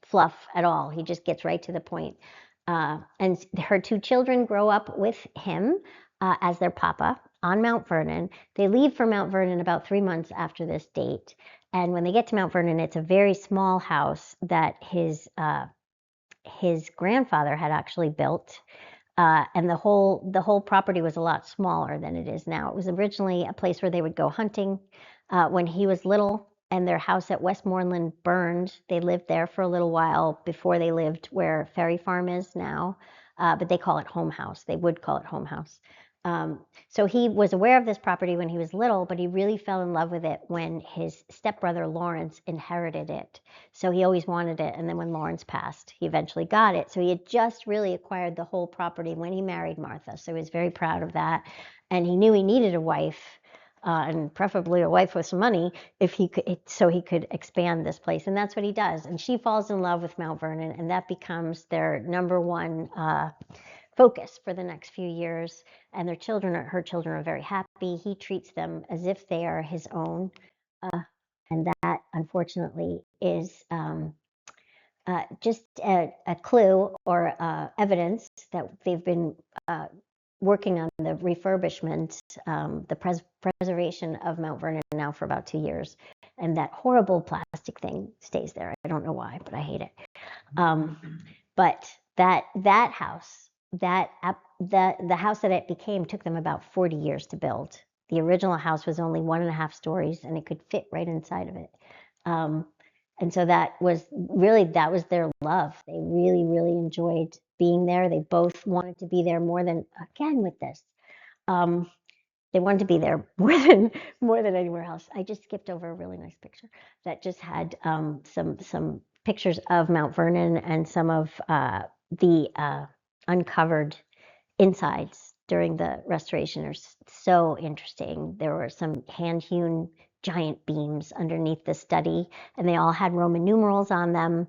fluff at all. He just gets right to the point. And her two children grow up with him as their papa on Mount Vernon. They leave for Mount Vernon about 3 months after this date. And when they get to Mount Vernon, it's a very small house that his grandfather had actually built. And the whole property was a lot smaller than it is now. It was originally a place where they would go hunting when he was little, and their house at Westmoreland burned. They lived there for a little while before they lived where Ferry Farm is now, but they call it home house. They would call it home house. So he was aware of this property when he was little, but he really fell in love with it when his stepbrother Lawrence inherited it. So he always wanted it, and then when Lawrence passed, he eventually got it. So he had just really acquired the whole property when he married Martha. So he was very proud of that, and he knew he needed a wife, and preferably a wife with some money, if he could, so he could expand this place. And that's what he does. And she falls in love with Mount Vernon, and that becomes their number one focus for the next few years. And her children are very happy. He treats them as if they are his own. And that, unfortunately, is just a clue or evidence that they've been working on the refurbishment, the preservation of Mount Vernon now for about 2 years. And that horrible plastic thing stays there. I don't know why, but I hate it. But that house, the house that it became took them about 40 years to build. The original house was only 1.5 stories, and it could fit right inside of it. And so that was their love. They really, really enjoyed being there. They both wanted to be there more than, again with this, they wanted to be there more than anywhere else. I just skipped over a really nice picture that just had some pictures of Mount Vernon and some of the uncovered insides during the restoration are so interesting. There were some hand-hewn giant beams underneath the study, and they all had Roman numerals on them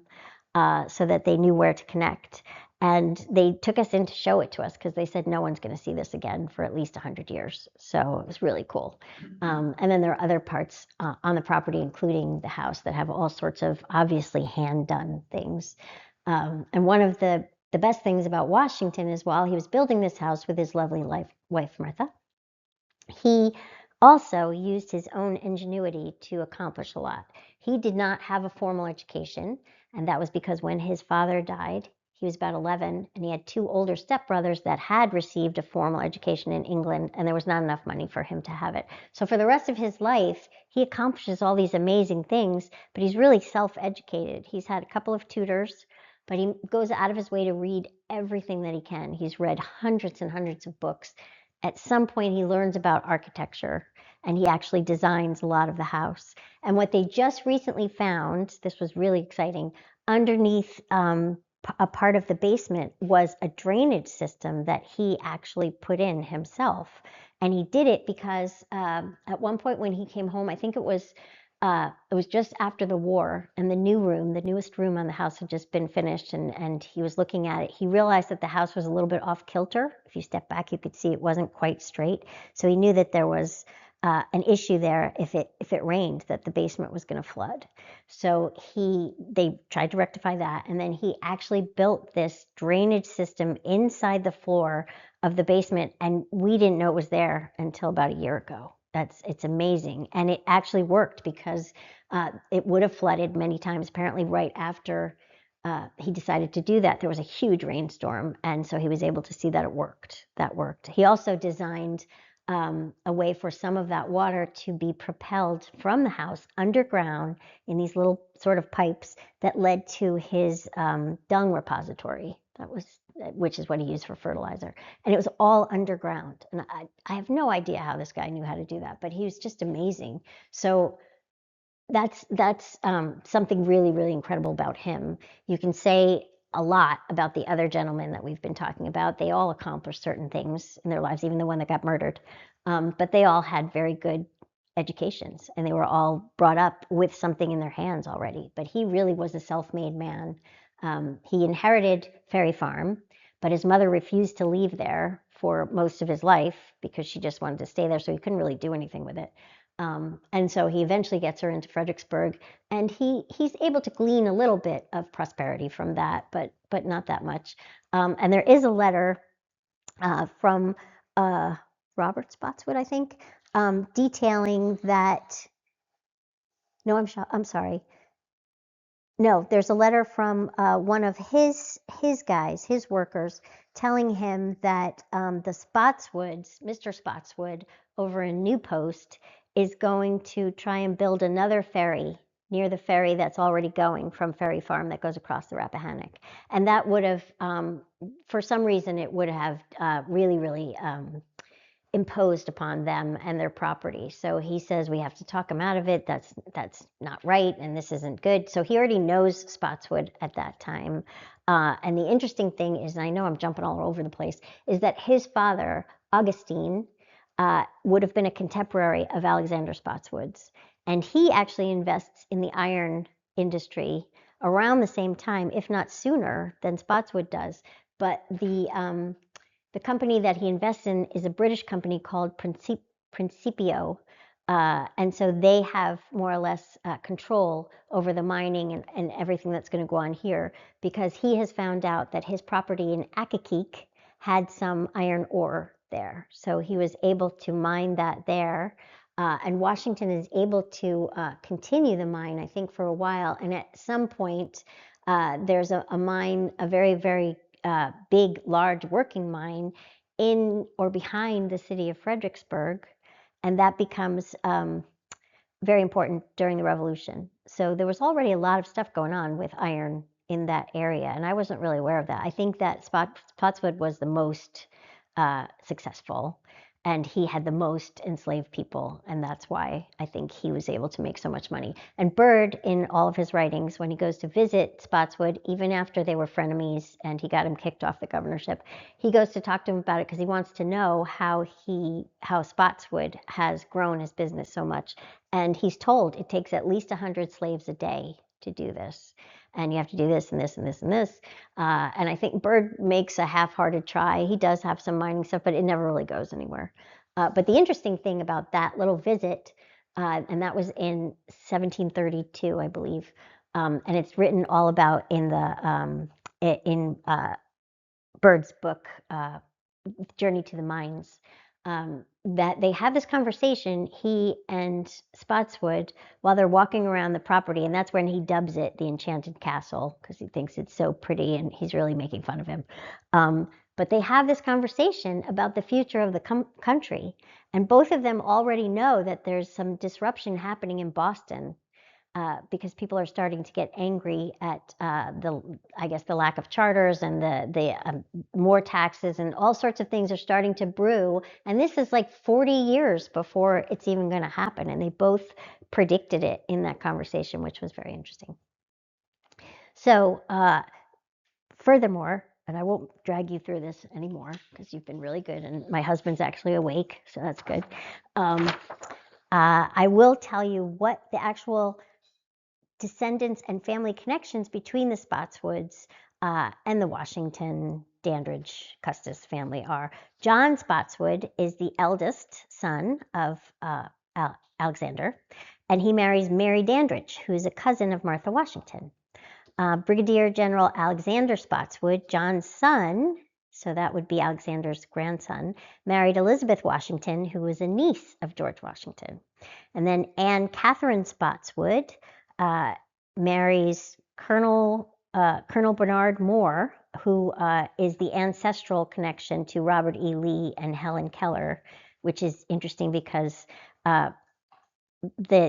so that they knew where to connect. And they took us in to show it to us because they said no one's going to see this again for at least 100 years. So it was really cool. And then there are other parts on the property, including the house, that have all sorts of obviously hand-done things. And one of the best things about Washington is while he was building this house with his lovely wife, Martha, he also used his own ingenuity to accomplish a lot. He did not have a formal education, and that was because when his father died, he was about 11, and he had 2 older stepbrothers that had received a formal education in England, and there was not enough money for him to have it. So for the rest of his life, he accomplishes all these amazing things, but he's really self-educated. He's had a couple of tutors, but he goes out of his way to read everything that he can. He's read hundreds and hundreds of books. At some point, he learns about architecture, and he actually designs a lot of the house. And what they just recently found, this was really exciting, underneath a part of the basement was a drainage system that he actually put in himself. And he did it because at one point when he came home, I think it was just after the war, and the newest room on the house had just been finished, and he was looking at it. He realized that the house was a little bit off kilter. If you step back, you could see it wasn't quite straight. So he knew that there was an issue there if it rained, that the basement was going to flood. So they tried to rectify that, and then he actually built this drainage system inside the floor of the basement, and we didn't know it was there until about a year ago. It's amazing, and it actually worked because it would have flooded many times. Apparently, right after he decided to do that, there was a huge rainstorm, and so he was able to see that it worked. That worked. He also designed a way for some of that water to be propelled from the house underground in these little sort of pipes that led to his dung repository. Which is what he used for fertilizer. And it was all underground. And I have no idea how this guy knew how to do that, but he was just amazing. So that's something really, really incredible about him. You can say a lot about the other gentlemen that we've been talking about. They all accomplished certain things in their lives, even the one that got murdered. But they all had very good educations, and they were all brought up with something in their hands already. But he really was a self-made man. He inherited Ferry Farm, but his mother refused to leave there for most of his life because she just wanted to stay there, so he couldn't really do anything with it. And so he eventually gets her into Fredericksburg, and he's able to glean a little bit of prosperity from that, but not that much. And there is a letter from Robert Spotswood, I think, detailing that. No, I'm sorry. No, there's a letter from one of his guys, his workers, telling him that the Spotswoods, Mr. Spotswood, over in New Post, is going to try and build another ferry near the ferry that's already going from Ferry Farm that goes across the Rappahannock. And that would have, for some reason, it would have really, really imposed upon them and their property. So he says we have to talk him out of it. That's not right, and this isn't good. So he already knows Spotswood at that time. And the interesting thing is, and I know I'm jumping all over the place, is that his father, Augustine, would have been a contemporary of Alexander Spotswood's. And he actually invests in the iron industry around the same time, if not sooner, than Spotswood does. But the company that he invests in is a British company called Principio. And so they have more or less control over the mining and everything that's going to go on here, because he has found out that his property in Accokeek had some iron ore there. So he was able to mine that there. And Washington is able to continue the mine, I think, for a while. And at some point, there's a mine, a very, very big, large working mine in or behind the city of Fredericksburg, and that becomes very important during the Revolution. So there was already a lot of stuff going on with iron in that area, and I wasn't really aware of that. I think that Spotswood was the most successful, and he had the most enslaved people, and that's why I think he was able to make so much money. And Byrd, in all of his writings, when he goes to visit Spotswood, even after they were frenemies and he got him kicked off the governorship, he goes to talk to him about it because he wants to know how Spotswood has grown his business so much. And he's told it takes at least 100 slaves a day to do this. And you have to do this and this and this and this. And I think Byrd makes a half-hearted try. He does have some mining stuff, but it never really goes anywhere. But the interesting thing about that little visit, and that was in 1732, I believe, and it's written all about in Byrd's book, Journey to the Mines, that they have this conversation, he and Spotswood, while they're walking around the property, and that's when he dubs it the Enchanted Castle, because he thinks it's so pretty and he's really making fun of him. But they have this conversation about the future of the country, and both of them already know that there's some disruption happening in Boston, because people are starting to get angry at the lack of charters and the more taxes and all sorts of things are starting to brew. And this is like 40 years before it's even going to happen. And they both predicted it in that conversation, which was very interesting. So furthermore, and I won't drag you through this anymore because you've been really good, and my husband's actually awake, so that's good. I will tell you what the actual descendants and family connections between the Spotswoods and the Washington, Dandridge, Custis family are. John Spotswood is the eldest son of Alexander, and he marries Mary Dandridge, who's a cousin of Martha Washington. Brigadier General Alexander Spotswood, John's son, so that would be Alexander's grandson, married Elizabeth Washington, who was a niece of George Washington. And then Anne Catherine Spotswood marries Colonel Bernard Moore, who is the ancestral connection to Robert E. Lee and Helen Keller, which is interesting because the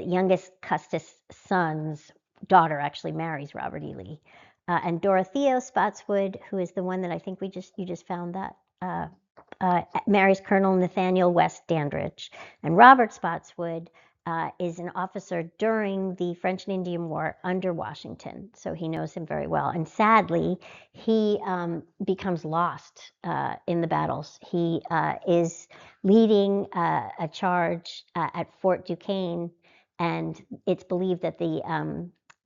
youngest Custis son's daughter actually marries Robert E. Lee. And Dorothea Spotswood, who is the one that I think you just found that, marries Colonel Nathaniel West Dandridge. And Robert Spotswood is an officer during the French and Indian War under Washington, so he knows him very well. And sadly, he becomes lost in the battles. He is leading a charge at Fort Duquesne, and it's believed that the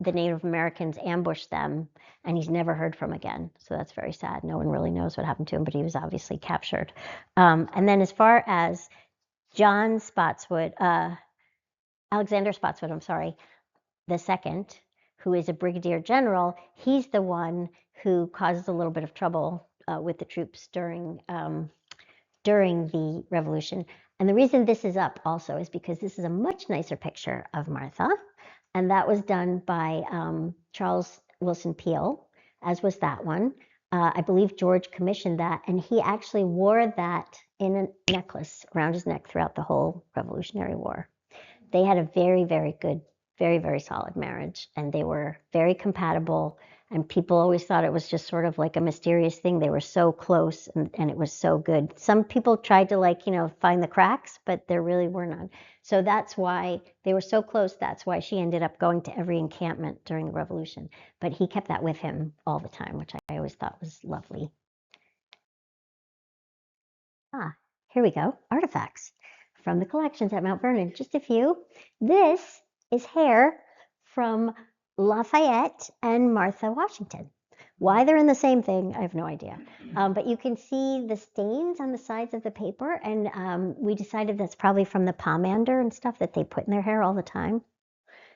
Native Americans ambushed them, and he's never heard from again. So that's very sad. No one really knows what happened to him, but he was obviously captured. And then as far as John Spotswood, Alexander Spotswood, I'm sorry, the second, who is a brigadier general, he's the one who causes a little bit of trouble with the troops during the revolution. And the reason this is up also is because this is a much nicer picture of Martha, and that was done by Charles Wilson Peel, as was that one. I believe George commissioned that, and he actually wore that in a necklace around his neck throughout the whole Revolutionary War. They had a very, very good, very, very solid marriage, and they were very compatible. And people always thought it was just sort of like a mysterious thing. They were so close, and it was so good. Some people tried to, like, find the cracks, but there really were none. So that's why they were so close. That's why she ended up going to every encampment during the Revolution. But he kept that with him all the time, which I always thought was lovely. Here we go. Artifacts from the collections at Mount Vernon. Just a few. This is hair from Lafayette and Martha Washington. Why they're in the same thing, I have no idea. But you can see the stains on the sides of the paper, and we decided that's probably from the pomander and stuff that they put in their hair all the time.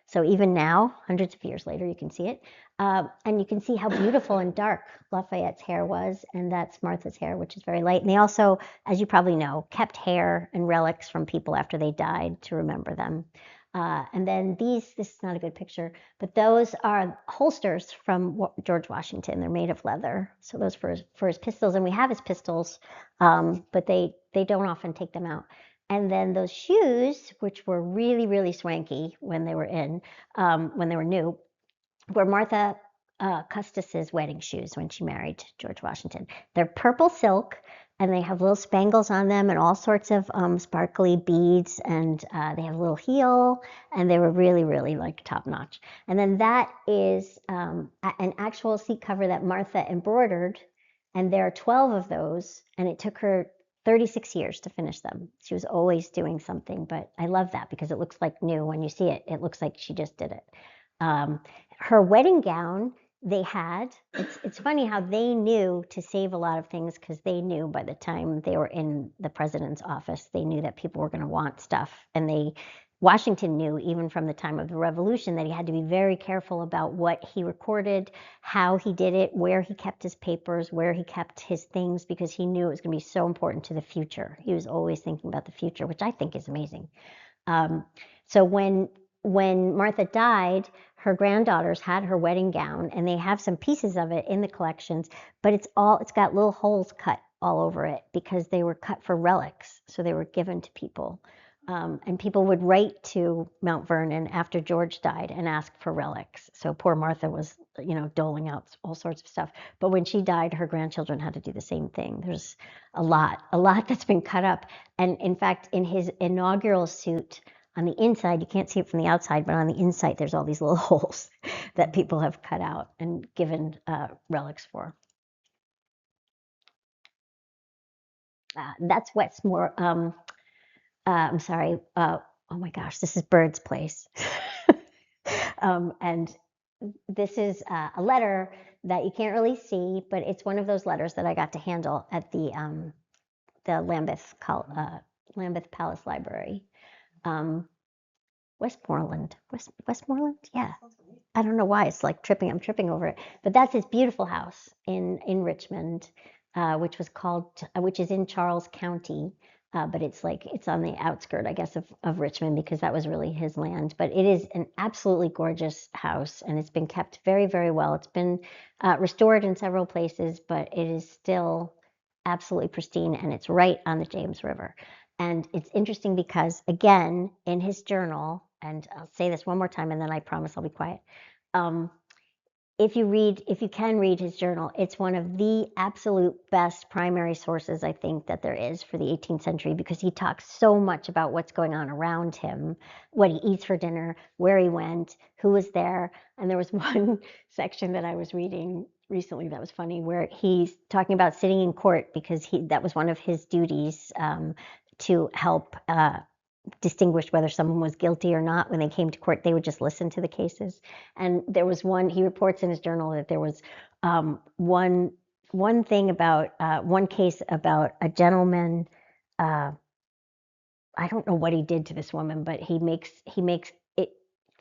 So even now, hundreds of years later, you can see it. And you can see how beautiful and dark Lafayette's hair was, and that's Martha's hair, which is very light. And they also, as you probably know, kept hair and relics from people after they died to remember them. And then this is not a good picture, but those are holsters from George Washington. They're made of leather. So those for his pistols, and we have his pistols, but they don't often take them out. And then those shoes, which were really, really swanky when they were new, were Martha Custis's wedding shoes when she married George Washington. They're purple silk, and they have little spangles on them and all sorts of sparkly beads, and they have a little heel, and they were really, really like top notch. And then that is an actual seat cover that Martha embroidered, and there are 12 of those, and it took her 36 years to finish them. She was always doing something, but I love that because it looks like new. When you see it, it looks like she just did it. Her wedding gown, it's funny how they knew to save a lot of things, because they knew by the time they were in the president's office, they knew that people were going to want stuff. And Washington knew even from the time of the Revolution that he had to be very careful about what he recorded, how he did it, where he kept his papers, where he kept his things, because he knew it was going to be so important to the future. He was always thinking about the future, which I think is amazing. So when Martha died, her granddaughters had her wedding gown, and they have some pieces of it in the collections, but it's got little holes cut all over it because they were cut for relics. So they were given to people. And people would write to Mount Vernon after George died and ask for relics. So poor Martha was, doling out all sorts of stuff. But when she died, her grandchildren had to do the same thing. There's a lot that's been cut up. And in fact, in his inaugural suit, on the inside, you can't see it from the outside, but on the inside, there's all these little holes that people have cut out and given relics for. That's Westmore. I'm sorry. Oh my gosh, this is Byrd's place. And this is a letter that you can't really see, but it's one of those letters that I got to handle at the Lambeth Palace Library. Westmoreland, yeah. I don't know why it's like I'm tripping over it, but that's his beautiful house in Richmond, which is in Charles County, but it's on the outskirt, I guess, of Richmond, because that was really his land. But it is an absolutely gorgeous house, and it's been kept very, very well. It's been restored in several places, but it is still absolutely pristine, and it's right on the James River. And it's interesting because, again, in his journal, and I'll say this one more time and then I promise I'll be quiet. if you can read his journal, it's one of the absolute best primary sources I think that there is for the 18th century, because he talks so much about what's going on around him, what he eats for dinner, where he went, who was there. And there was one section that I was reading recently that was funny, where he's talking about sitting in court because that was one of his duties, to help distinguish whether someone was guilty or not. When they came to court, they would just listen to the cases. And there was one, he reports in his journal that there was one thing about one case about a gentleman. I don't know what he did to this woman, but he makes it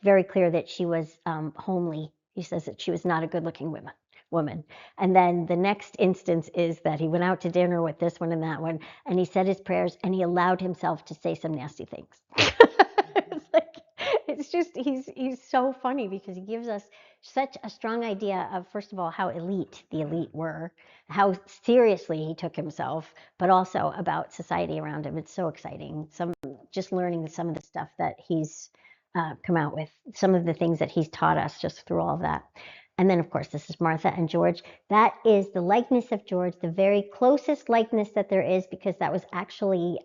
very clear that she was homely. He says that she was not a good-looking woman. And then the next instance is that he went out to dinner with this one and that one, and he said his prayers, and he allowed himself to say some nasty things. It's like, it's just, he's so funny because he gives us such a strong idea of, first of all, how elite the elite were, how seriously he took himself, but also about society around him. It's so exciting. Just learning some of the stuff that he's come out with, some of the things that he's taught us just through all of that. And then, of course, this is Martha and George. That is the likeness of George, the very closest likeness that there is, because that was actually,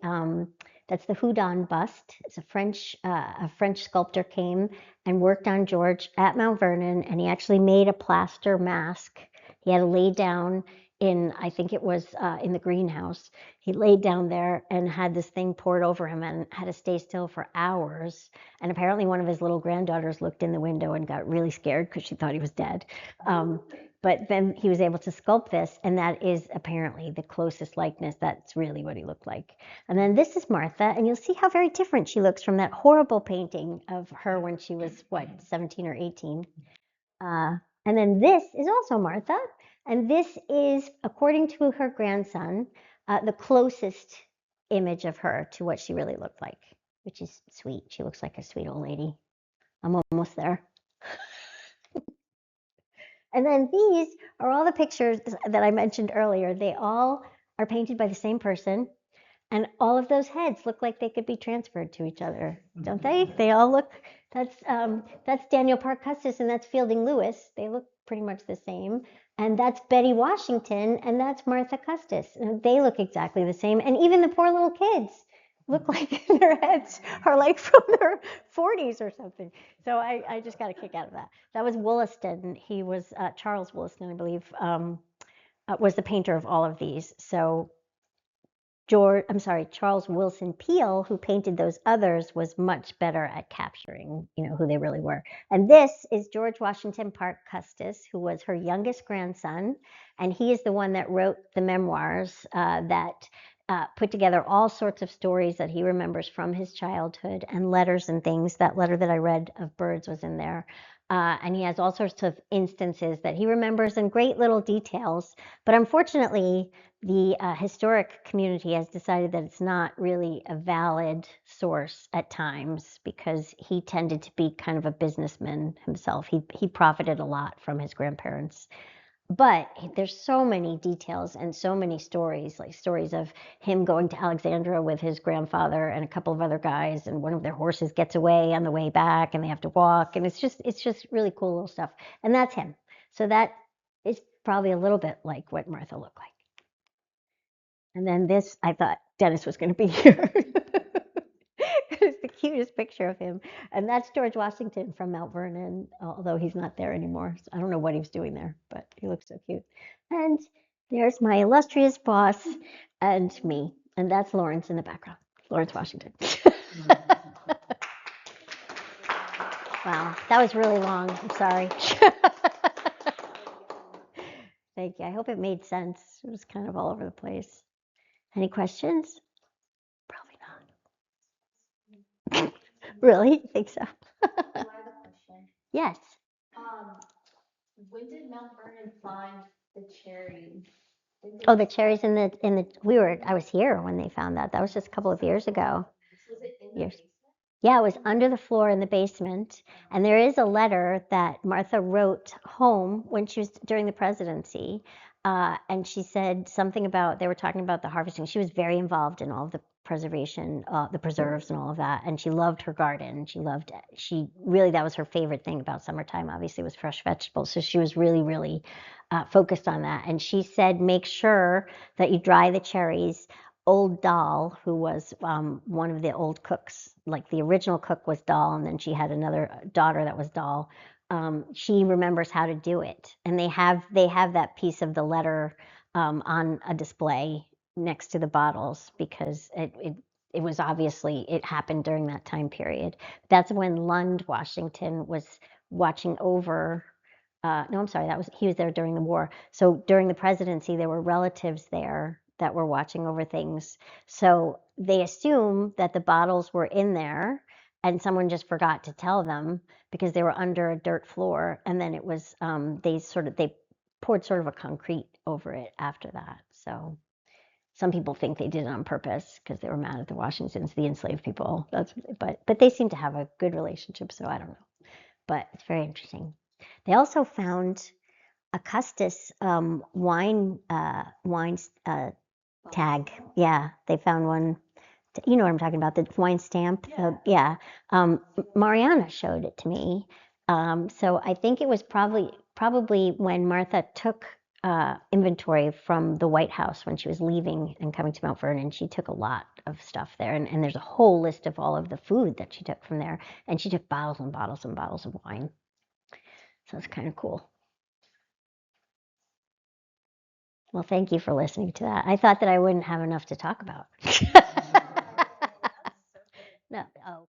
that's the Houdon bust. It's a French sculptor came and worked on George at Mount Vernon, and he actually made a plaster mask. He had to lay down in, I think it was in the greenhouse. He laid down there and had this thing poured over him and had to stay still for hours. And apparently one of his little granddaughters looked in the window and got really scared because she thought he was dead. But then he was able to sculpt this, and that is apparently the closest likeness. That's really what he looked like. And then this is Martha, and you'll see how very different she looks from that horrible painting of her when she was, 17 or 18. And then this is also Martha, and this is, according to her grandson, the closest image of her to what she really looked like, which is sweet. She looks like a sweet old lady. I'm almost there. And then these are all the pictures that I mentioned earlier. They all are painted by the same person, and all of those heads look like they could be transferred to each other, don't they? They all look, that's Daniel Parke Custis, and that's Fielding Lewis. They look pretty much the same. And that's Betty Washington, and that's Martha Custis. And they look exactly the same. And even the poor little kids look like their heads are like from their 40s or something. So I just got a kick out of that. That was Wollaston. He was, Charles Wollaston, I believe, was the painter of all of these. So Charles Wilson Peale, who painted those others, was much better at capturing, who they really were. And this is George Washington Parke Custis, who was her youngest grandson, and he is the one that wrote the memoirs that put together all sorts of stories that he remembers from his childhood, and letters and things. That letter that I read of Byrd's was in there. And he has all sorts of instances that he remembers in great little details. But unfortunately, the historic community has decided that it's not really a valid source at times, because he tended to be kind of a businessman himself. He profited a lot from his grandparents. But there's so many details and so many stories, like stories of him going to Alexandria with his grandfather and a couple of other guys, and one of their horses gets away on the way back and they have to walk, and it's just really cool little stuff. And that's him. So that is probably a little bit like what Martha looked like. And then this, I thought Dennis was going to be here. It's the cutest picture of him. And that's George Washington from Mount Vernon, although he's not there anymore. So I don't know what he was doing there, but he looks so cute. And there's my illustrious boss and me. And that's Lawrence in the background, Lawrence Washington. Wow, that was really long. I'm sorry. Thank you. I hope it made sense. It was kind of all over the place. Any questions? Probably not. Really? Think so? I have a question. Yes. When did Mount Vernon find the cherries? Oh, the cherries in the I was here when they found that. That was just a couple of years ago. Was it in the Years. basement? Yeah, it was under the floor in the basement. And there is a letter that Martha wrote home when she was during the presidency. And she said something about, they were talking about the harvesting. She was very involved in all of the preservation, the preserves and all of that. And she loved her garden. She really, that was her favorite thing about summertime, obviously, was fresh vegetables. So she was really, really focused on that. And she said, make sure that you dry the cherries. Old Doll, who was one of the old cooks, like the original cook was Doll, and then she had another daughter that was Doll. She remembers how to do it, and they have that piece of the letter on a display next to the bottles because it was obviously it happened during that time period. That's when Lund, Washington, was watching over. No, I'm sorry, he was there during the war. So during the presidency, there were relatives there that were watching over things. So they assume that the bottles were in there and someone just forgot to tell them because they were under a dirt floor. And then it was they poured sort of a concrete over it after that. So some people think they did it on purpose because they were mad at the Washingtons, the enslaved people. But they seem to have a good relationship, so I don't know. But it's very interesting. They also found a Custis wine tag. Yeah, they found one. You know what I'm talking about, the wine stamp. Yeah, Mariana showed it to me. So I think it was probably when Martha took inventory from the White House when she was leaving and coming to Mount Vernon. She took a lot of stuff there, and there's a whole list of all of the food that she took from there, and she took bottles and bottles and bottles of wine. So it's kind of cool. Well, thank you for listening to that. I thought that I wouldn't have enough to talk about. No, oh.